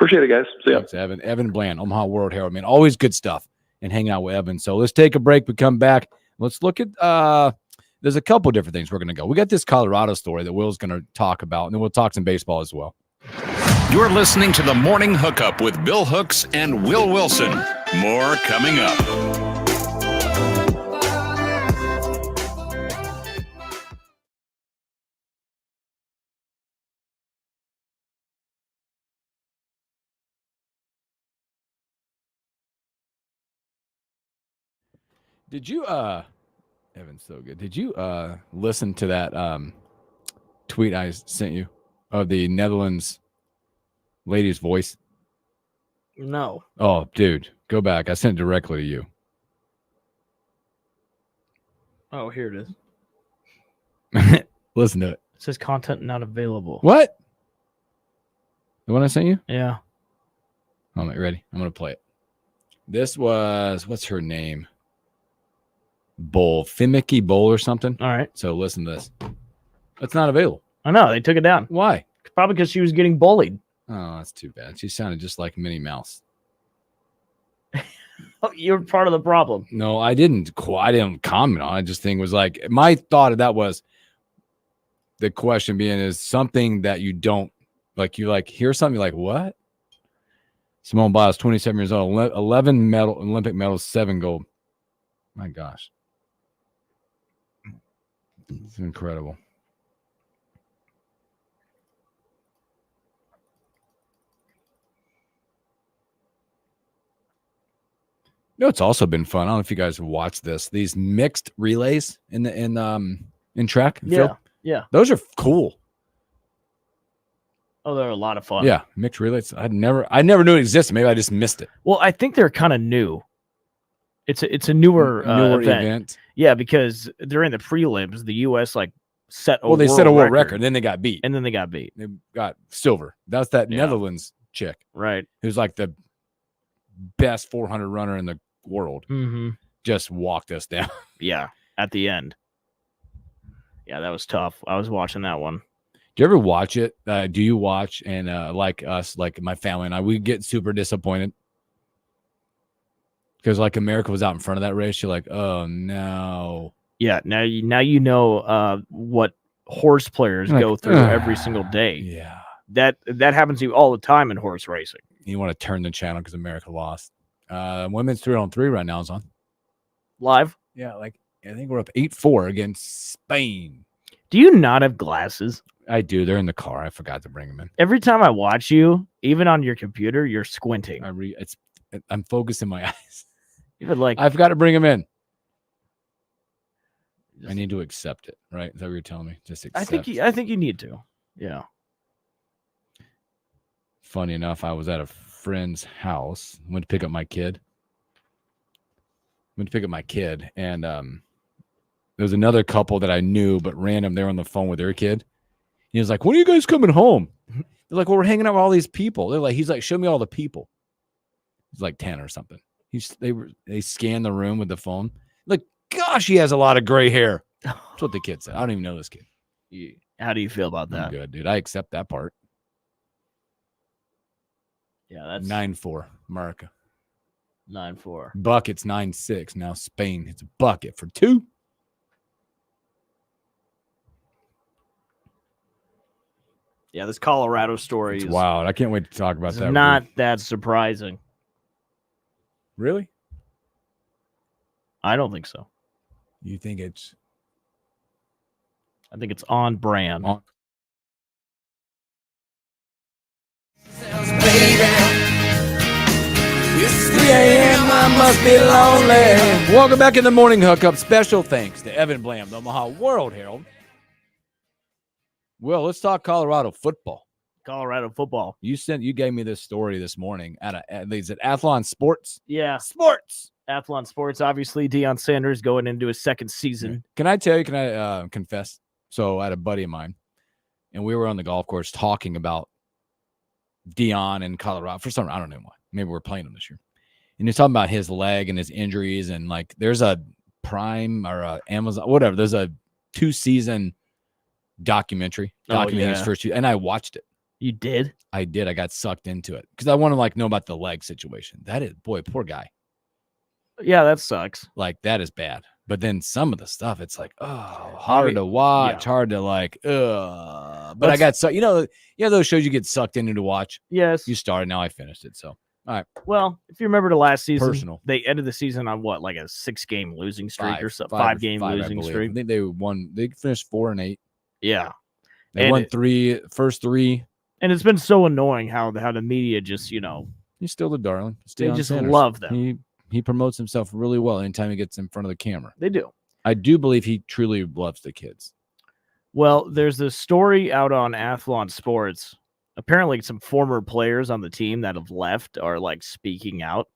Appreciate it, guys. See ya. Thanks, Evan. Evan Bland, Omaha World Herald, man. Always good stuff and hanging out with Evan. So let's take a break. We come back. Let's look at there's a couple different things we're going to go. We got this Colorado story that Will's going to talk about, and then we'll talk some baseball as well. You're listening to the Morning Hookup with Bill Hooks and Will Wilson. More coming up. Did you Evan's so good. Did you listen to that tweet I sent you of the Netherlands lady's voice? No. Oh, dude, go back. I sent it directly to you. Oh, here it is. Listen to it. It says content not available. What? The one I sent you? Yeah. Oh, you ready? I'm gonna play it. This was what's her name? Finicky Bowl or something. All right. So listen to this. It's not available. I know. They took it down. Why? Probably because she was getting bullied. Oh, that's too bad. She sounded just like Minnie Mouse. Oh, you're part of the problem. No, I didn't comment on it. I just think it was like my thought of that was the question being is something that you don't like. You like hear something you're like what? Simone Biles, 27 years old, 11 Olympic medals, 7 gold. My gosh, it's incredible. You know, it's also been fun. I don't know if you guys have watched this. These mixed relays in track and field. Yeah. Those are cool. Oh, they're a lot of fun. Yeah, mixed relays. I never knew it existed. Maybe I just missed it. Well, I think they're kind of new. It's a newer event. Yeah, because they're in the prelims. The U.S. set a world record. Then they got beat. And then they got beat. They got silver. That's that Netherlands chick, right? Who's like the best 400 runner in the world. Mm-hmm. Just walked us down. Yeah, at the end. Yeah, that was tough. I was watching that one. Do you ever watch it? Do you watch and like us, like my family and I, we get super disappointed because like America was out in front of that race. You're like, oh no. Yeah, now you know what horse players go through every single day. Yeah, that happens to you all the time in horse racing. You want to turn the channel because America lost. Women's 3-on-3 right now is on live. Yeah, like I think we're up 8-4 against Spain. Do you not have glasses? I do. They're in the car. I forgot to bring them in. Every time I watch you, even on your computer, you're squinting. I'm focusing my eyes. Even like I've got to bring them in. I need to accept it, right? Is that what you're telling me? Just accept. I think you need to. Yeah. Funny enough, I was at a friend's house. Went to pick up my kid. And there was another couple that I knew, but random. They were on the phone with their kid. He was like, "When are you guys coming home?" They're like, "Well, we're hanging out with all these people." He's like, "Show me all the people." He's like 10 or something. They scanned the room with the phone. Like, gosh, he has a lot of gray hair. That's what the kid said. I don't even know this kid. How do you feel about that? I'm good, dude. I accept that part. Yeah, that's 9-4, America. 9-4. Bucket's 9-6. Now Spain hits a bucket for 2. Yeah, this Colorado story is wild. I can't wait to talk about that. Not that surprising. Really? I don't think so. You think it's? I think it's on brand. 3 a.m. I must be lonely. Welcome back in the morning hookup. Special thanks to Evan Blam, the Omaha World Herald. Well, let's talk Colorado football. Colorado football. You gave me this story this morning at Athlon Sports. Yeah, Sports. Athlon Sports. Obviously, Deion Sanders going into his second season. Can I tell you? Can I confess? So I had a buddy of mine, and we were on the golf course talking about Deion in Colorado for some. I don't know why. Maybe we're playing him this year. And he's talking about his leg and his injuries, and like there's a Prime or a Amazon, whatever. There's a 2-season documentary documenting his first year, and I watched it. You did? I did. I got sucked into it because I want to like know about the leg situation. That is, boy, poor guy. Yeah, that sucks. Like that is bad. But then some of the stuff, it's like, oh, hard to watch, hard to like, But I got those shows you get sucked into to watch. Yes. You started, now I finished it. So, all right. Well, if you remember the last season, Personal. they ended the season on what, like a 6-game losing streak or something? 5-game I losing believe. streak. I think they won. They finished 4-8. Yeah. They won first three. And it's been so annoying how the media just, He's still the darling. they just love them. He promotes himself really well anytime he gets in front of the camera. They do. I do believe he truly loves the kids. Well, there's this story out on Athlon Sports. Apparently, some former players on the team that have left are like speaking out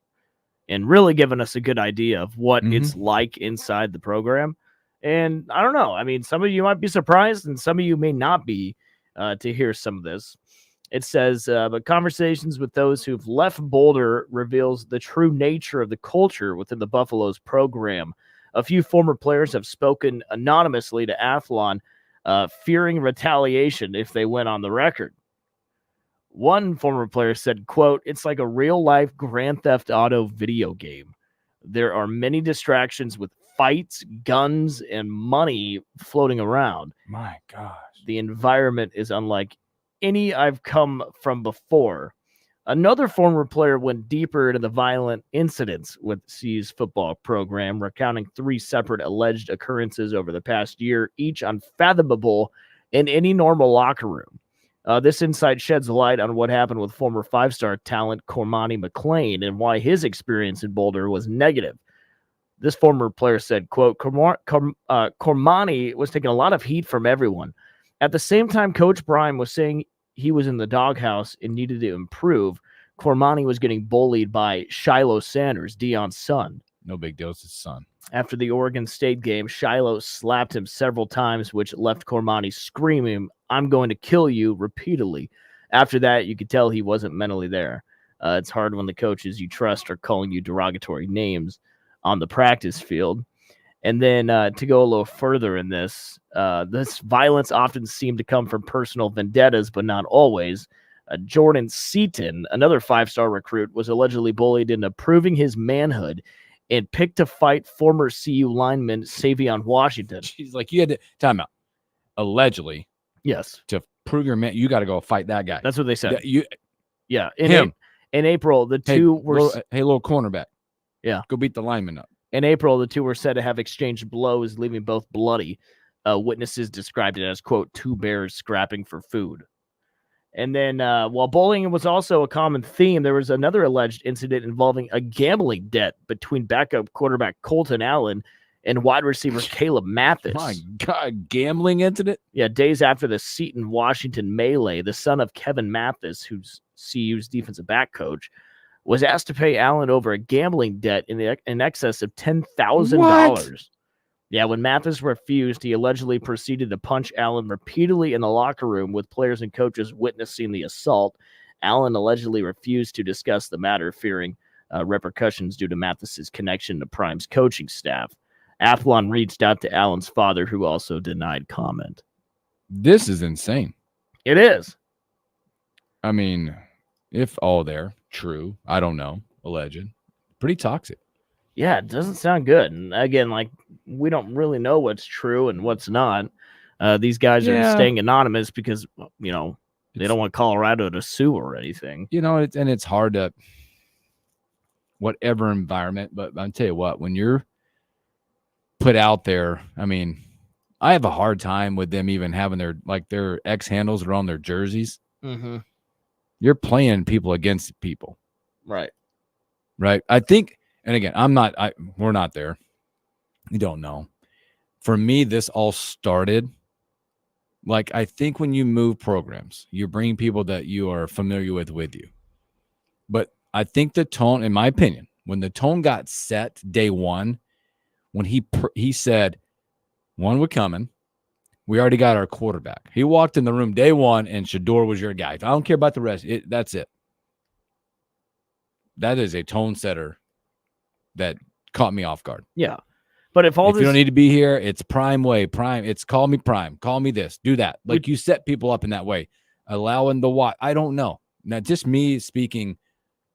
and really giving us a good idea of what it's like inside the program. And I don't know. I mean, some of you might be surprised and some of you may not be to hear some of this. It says, but conversations with those who've left Boulder reveals the true nature of the culture within the Buffaloes program. A few former players have spoken anonymously to Athlon, fearing retaliation if they went on the record. One former player said, quote, "It's like a real-life Grand Theft Auto video game. There are many distractions with fights, guns, and money floating around. My gosh. The environment is unlike any I've come from before." Another former player went deeper into the violent incidents with C's football program, recounting 3 separate alleged occurrences over the past year, each unfathomable in any normal locker room. This insight sheds light on what happened with former 5-star talent Cormani McLean and why his experience in Boulder was negative. This former player said, quote, Cormani was taking a lot of heat from everyone. At the same time, Coach Bryan was saying he was in the doghouse and needed to improve. Cormani was getting bullied by Shiloh Sanders, Deion's son. No big deal. It's his son. After the Oregon State game, Shiloh slapped him several times, which left Cormani screaming, "I'm going to kill you," repeatedly. After that, you could tell he wasn't mentally there. It's hard when the coaches you trust are calling you derogatory names on the practice field. And then to go a little further in this violence often seemed to come from personal vendettas, but not always. Jordan Seaton, another 5-star recruit, was allegedly bullied into proving his manhood and picked to fight former CU lineman Savion Washington. She's like, you had to time out. Allegedly, yes, to prove your man, you got to go fight that guy. That's what they said. Yeah, in April, the two were little cornerback. Yeah, go beat the lineman up. In April, the two were said to have exchanged blows, leaving both bloody. Witnesses described it as, quote, 2 bears scrapping for food. And then while bullying was also a common theme, there was another alleged incident involving a gambling debt between backup quarterback Colton Allen and wide receiver Caleb Mathis. My God, gambling incident? Yeah, days after the Seton Washington melee, the son of Kevin Mathis, who's CU's defensive back coach, was asked to pay Allen over a gambling debt in excess of $10,000. Yeah, when Mathis refused, he allegedly proceeded to punch Allen repeatedly in the locker room, with players and coaches witnessing the assault. Allen allegedly refused to discuss the matter, fearing repercussions due to Mathis's connection to Prime's coaching staff. Athlon reached out to Allen's father, who also denied comment. This is insane. It is. I mean, if all they're true, I don't know, alleged, pretty toxic. Yeah, it doesn't sound good. And again, like, we don't really know what's true and what's not. These guys are staying anonymous because, they don't want Colorado to sue or anything. It's hard to whatever environment, but I'll tell you what, when you're put out there, I mean, I have a hard time with them even having their X handles that are on their jerseys. Mm-hmm. You're playing people against people. Right. I think, and again, we're not there. You don't know. For me, this all started, I think when you move programs, you bring people that you are familiar with you. But I think the tone, in my opinion, when the tone got set day one, when he said, one, we're coming. We already got our quarterback. He walked in the room day one, and Shador was your guy. I don't care about the rest. That's it. That is a tone setter that caught me off guard. Yeah. But if you don't need to be here, it's Prime way. Prime. It's call me Prime. Call me this. Do that. You set people up in that way. allowing the watch. I don't know. Now, just me speaking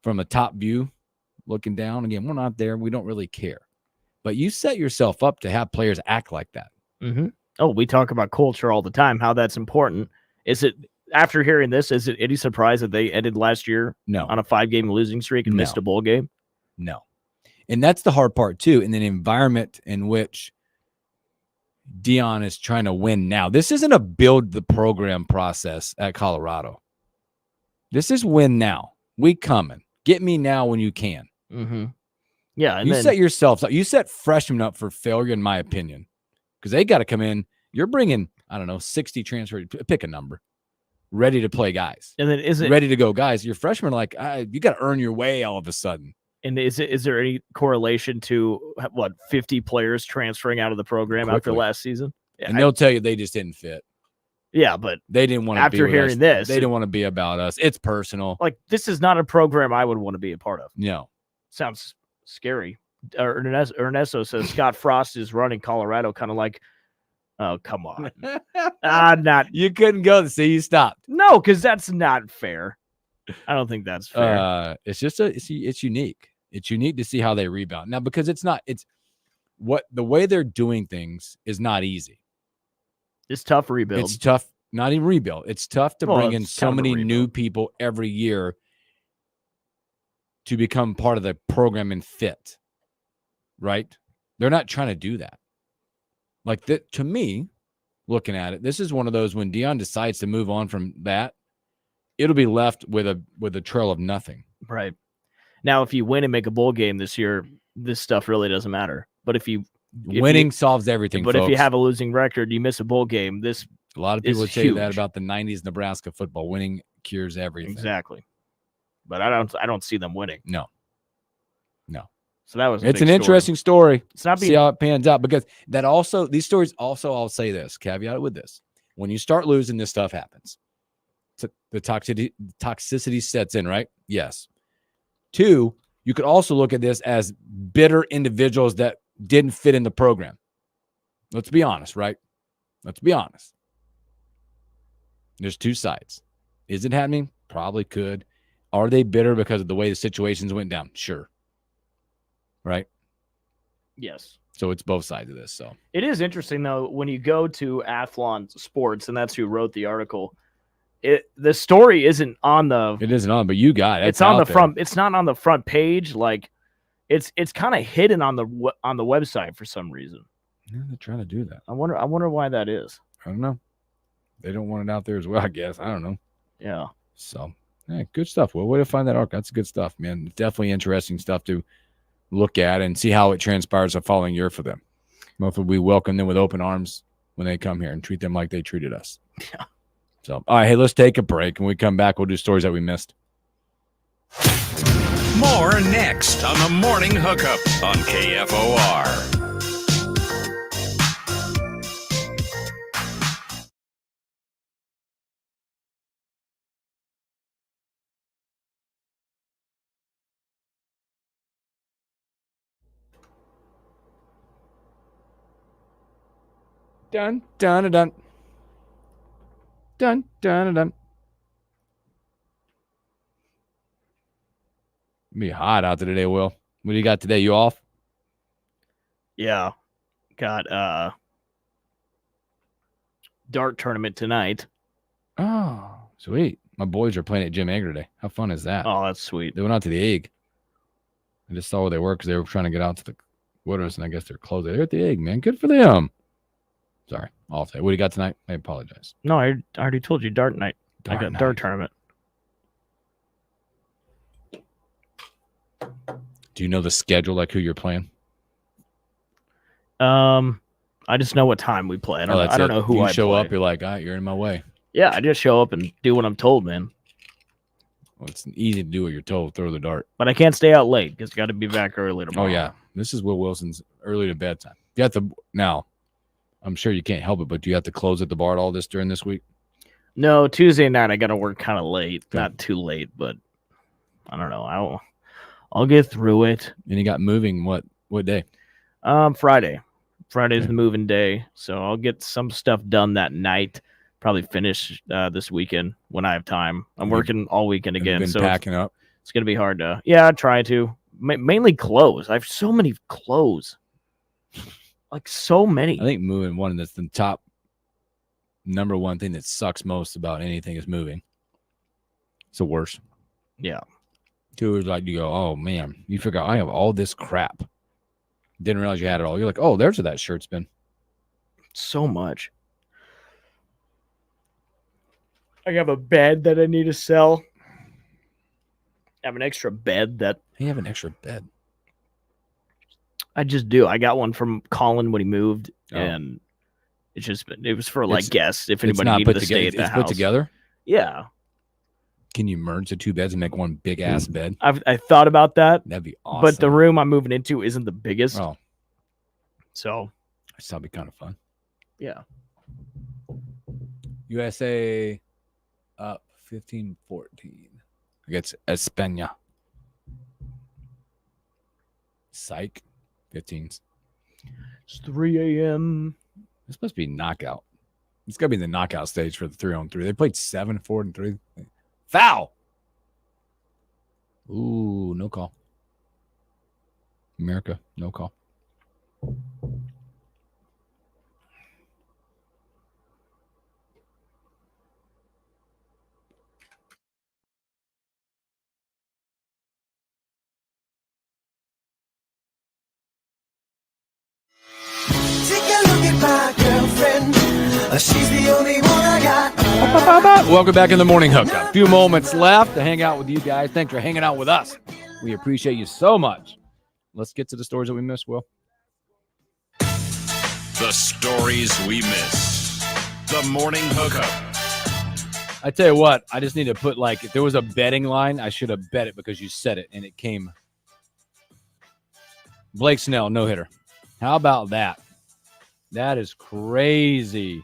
from a top view, looking down. Again, we're not there. We don't really care. But you set yourself up to have players act like that. Mm-hmm. Oh, we talk about culture all the time, how that's important. Is it, after hearing this, is it any surprise that they ended last year No. on a 5-game losing streak and missed a bowl game? No. And that's the hard part, too, in an environment in which Deion is trying to win now. This isn't a build the program process at Colorado. This is win now. We coming. Get me now when you can. Mm-hmm. Yeah. And you then, set yourself up. You set freshmen up for failure, in my opinion, because they got to come in. You're bringing, I don't know, 60 transfer, pick a number, ready to play guys. and then is it ready to go guys. Your freshmen are like, you got to earn your way all of a sudden. And is there any correlation to 50 players transferring out of the program after Quickly. last season? And they'll tell you they just didn't fit. Yeah, but They didn't want to after be with hearing us. this, They didn't want to be about us. It's personal. like, this is not a program I would want to be a part of. No. Sounds scary. Ernesto says Scott Frost is running Colorado, kind of like, oh, come on. Not. You couldn't go. See, you stopped. No, because that's not fair. I don't think that's fair. It's just it's unique. It's unique to see how they rebound now, because it's what the way they're doing things is not easy. It's tough to rebuild. It's tough, not even rebuild. It's tough to bring in it's so tough to many rebuild. new people every year to become part of the program and fit. Right? They're not trying to do that. Like that, to me, looking at it, this is one of those when Deion decides to move on from that, it'll be left with a trail of nothing. Right. Now, if you win and make a bowl game this year, this stuff really doesn't matter. But if Winning solves everything. But folks. if you have a losing record, you miss a bowl game. A lot of people is would say that huge. about the 90s Nebraska football. Winning cures everything. Exactly. But I don't see them winning. No. So that was. It's an interesting story. It's not See being. how it pans out, because that also, these stories also, I'll say this, caveat it with this. When you start losing, this stuff happens. So the toxicity sets in, right? Yes. 2, you could also look at this as bitter individuals that didn't fit in the program. Let's be honest, right? Let's be honest. There's 2 sides. Is it happening? Probably could. Are they bitter because of the way the situations went down? Sure. Right? Yes. So it's both sides of this. So It is interesting though when you go to Athlon Sports, and that's who wrote the article. The story isn't on the. it isn't on, but you got it. It's on the front. It's not on the front page. Like, it's kind of hidden on the website for some reason. Yeah, they're trying to do that. I wonder why that is. I don't know. They don't want it out there as well, I guess. I don't know. Yeah. So, yeah, good stuff. Well, way to find that arc. That's good stuff, man. Definitely interesting stuff to look at and see how it transpires the following year for them. Hopefully we welcome them with open arms when they come here and treat them like they treated us. Yeah. So, all right, hey, let's take a break. When we come back, we'll do stories that we missed. More next on the Morning Hookup on KFOR. Dun, dun, dun. Dun, dun, dun. It'll be hot out there today, Will. What do you got today? You off? Yeah. Got dart tournament tonight. Oh, sweet. My boys are playing at Jim Egger today. How fun is that? Oh, that's sweet. They went out to the Egg. I just saw where they were because they were trying to get out to the Wooders, and I guess they're closed. They're at the Egg, man. Good for them. Sorry, off day. What do you got tonight? I apologize. No, I already told you dart night. I Dart got night. dart tournament. Do you know the schedule, like who you're playing? I just know what time we play. I don't know who you I show play. up, you're like, all right, you're in my way. Yeah, I just show up and do what I'm told, man. Well, it's easy to do what you're told. Throw the dart. But I can't stay out late because got to be back early tomorrow. Oh, yeah. This is Will Wilson's early to bedtime. You have to, now, I'm sure you can't help it, but do you have to close at the bar at all this during this week? No, Tuesday night I got to work kind of late. Okay. Not too late, but I don't know. I'll get through it. And you got moving what day? Friday. Friday's Okay. the moving day, so I'll get some stuff done that night. probably finish this weekend when I have time. I'm working all weekend Have you again, been so packing up. it's going to be hard to. Yeah, I try to. Mainly clothes. I have so many clothes. Like so many. I think moving one that's the top number one thing that sucks most about anything is moving. It's the worst. Yeah. Two is like you go, oh man, you forgot I have all this crap. Didn't realize you had it all. You're like, oh, there's where that shirt's been. So much. I have a bed that I need to sell. I have an extra bed that You have an extra bed. I just do. I got one from Colin when he moved, Oh. and it was for like It's- guests if It's anybody not needed put to together. stay at the It's house. put together. Yeah, Can you merge the two beds and make one big ass bed? I thought about that, That'd be awesome. but the room I'm moving into isn't the biggest, oh, so that'd be kind of fun. yeah. USA up 15-14 against España. Psych. 15s. It's 3 a.m. It's supposed to be knockout. It's got to be the knockout stage for the 3-on-3. They played 7, 4, and 3. Foul. Ooh, no call. America, no call. Take a look at my girlfriend. She's the only one I got. Welcome back in the morning hookup. A few moments left to hang out with you guys. Thanks for hanging out with us. We appreciate you so much. Let's get to the stories that we missed, Will. The stories we miss. The morning hookup. I tell you what, I just need to put if there was a betting line, I should have bet it because you said it and it came. Blake Snell, no hitter. How about that? That is crazy.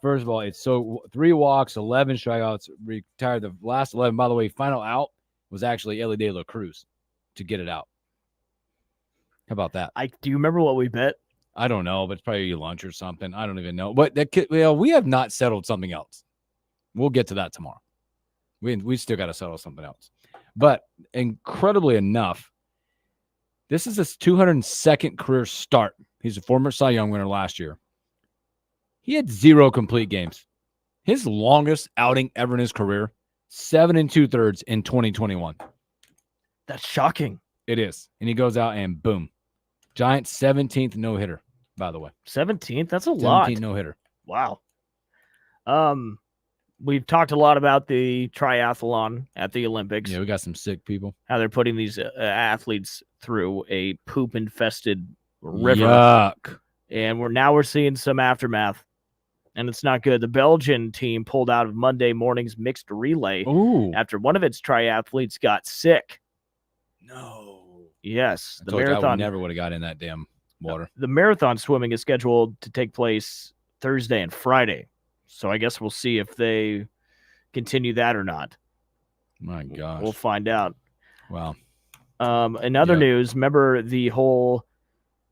First of all, it's 3 walks, 11 strikeouts, retired the last 11. By the way, final out was actually Ellie De La Cruz to get it out. How about that? Do you remember what we bet? I don't know, but it's probably lunch or something. I don't even know. But we have not settled something else. We'll get to that tomorrow. We still got to settle something else. But incredibly enough, this is his 202nd career start. He's a former Cy Young winner last year. He had 0 complete games. His longest outing ever in his career, 7 2/3 in 2021. That's shocking. It is. And he goes out and boom. Giants 17th no-hitter, by the way. 17th. That's a lot. 17th no-hitter. Wow. We've talked a lot about the triathlon at the Olympics. Yeah, we got some sick people. How they're putting these athletes through a poop-infested river. Yuck. And we're seeing some aftermath, and it's not good. The Belgian team pulled out of Monday morning's mixed relay Ooh. after one of its triathletes got sick. No. Yes, I the told you I marathon. never would have got in that damn water. The marathon swimming is scheduled to take place Thursday and Friday, so I guess we'll see if they continue that or not. My gosh. We'll find out. Wow. In other Yeah. news, remember the whole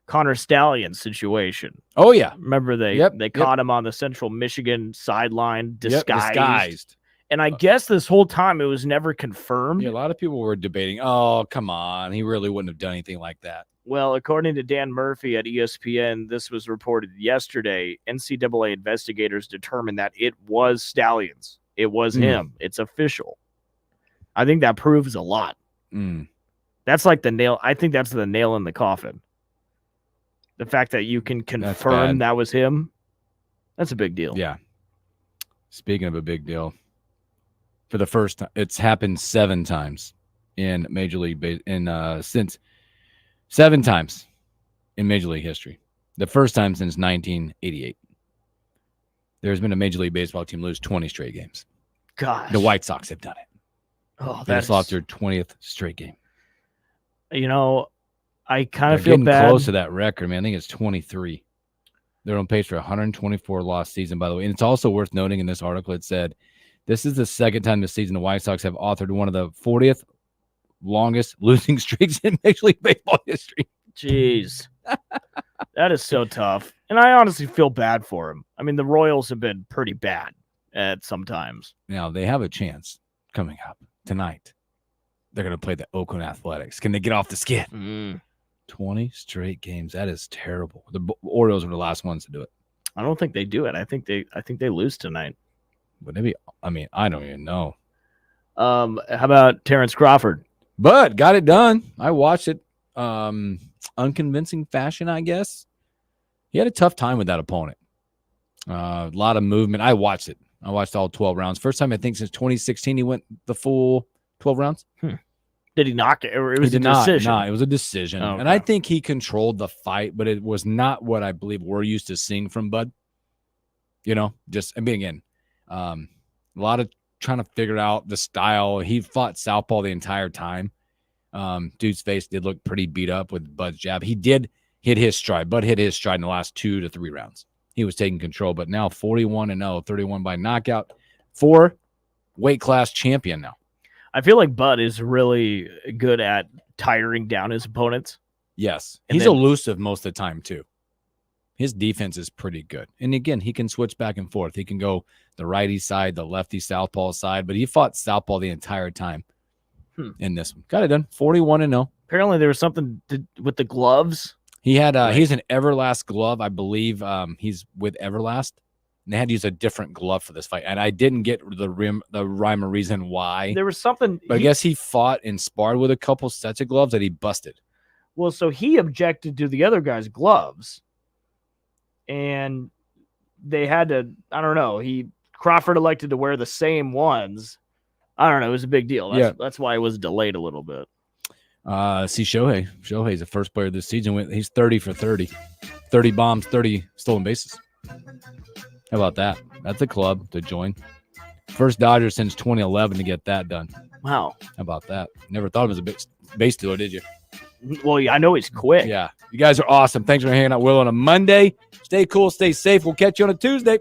Connor Stallion situation? Oh, yeah. Remember they Yep, caught him on the Central Michigan sideline Yep, disguised. And I guess this whole time it was never confirmed. Yeah, a lot of people were debating, oh, come on. He really wouldn't have done anything like that. Well, according to Dan Murphy at ESPN, this was reported yesterday. NCAA investigators determined that it was Stallions. It was him. It's official. I think that proves a lot. Mm. That's like the nail. I think that's the nail in the coffin. The fact that you can confirm that was him, that's a big deal. Yeah. Speaking of a big deal, for the first time, it's happened 7 times in Major League since 7 times in Major League history. The first time since 1988. There's been a Major League Baseball team lose 20 straight games. Gosh. The White Sox have done it. Oh, They just lost their 20th straight game. You know, I kind of They're feel getting bad. close to that record, man. I think it's 23. They're on pace for 124 loss season, by the way. And it's also worth noting in this article, it said, this is the second time this season the White Sox have authored one of the 40th longest losing streaks in Major League Baseball history. Jeez. That is so tough. And I honestly feel bad for him. I mean, the Royals have been pretty bad. at sometimes. Now they have a chance coming up tonight. They're going to play the Oakland Athletics. Can they get off the skid? 20 straight games. That is terrible. The Orioles were the last ones to do it. I don't think they do it. I think they lose tonight. But maybe, I mean, I don't even know. How about Terrence Crawford? But got it done. I watched it. Unconvincing fashion, I guess. He had a tough time with that opponent. A lot of movement. I watched it. I watched all 12 rounds. First time, I think, since 2016, he went the full 12 rounds. Did he knock it? Or it was He a did not. decision? No, it was a decision. Okay. And I think he controlled the fight, but it was not what I believe we're used to seeing from Bud. You know, just, I mean, again, a lot of trying to figure out the style. He fought southpaw the entire time. Dude's face did look pretty beat up with Bud's jab. He did hit his stride. Bud hit his stride in the last 2 to 3 rounds. He was taking control, but now 41-0, 31 by knockout. 4 weight class champion now. I feel like Bud is really good at tiring down his opponents. Yes. And He's then- elusive most of the time, too. His defense is pretty good. And again, he can switch back and forth. He can go the righty side, the lefty southpaw side, but he fought southpaw the entire time in this one. Got it done. 41-0. Apparently there was something with the gloves. He had he's an Everlast glove. I believe he's with Everlast. And they had to use a different glove for this fight. And I didn't get the rhyme or reason why. There was something. But I guess he fought and sparred with a couple sets of gloves that he busted. Well, so he objected to the other guy's gloves. And they had to, I don't know. Crawford elected to wear the same ones. I don't know. It was a big deal. That's why it was delayed a little bit. See Shohei. Shohei's the first player this season. He's 30 for 30. 30 bombs, 30 stolen bases. How about that? That's a club to join. First Dodger since 2011 to get that done. Wow. How about that? Never thought of him as a base stealer, did you? Well, I know he's quick. Yeah. You guys are awesome. Thanks for hanging out, Will, on a Monday. Stay cool, stay safe. We'll catch you on a Tuesday.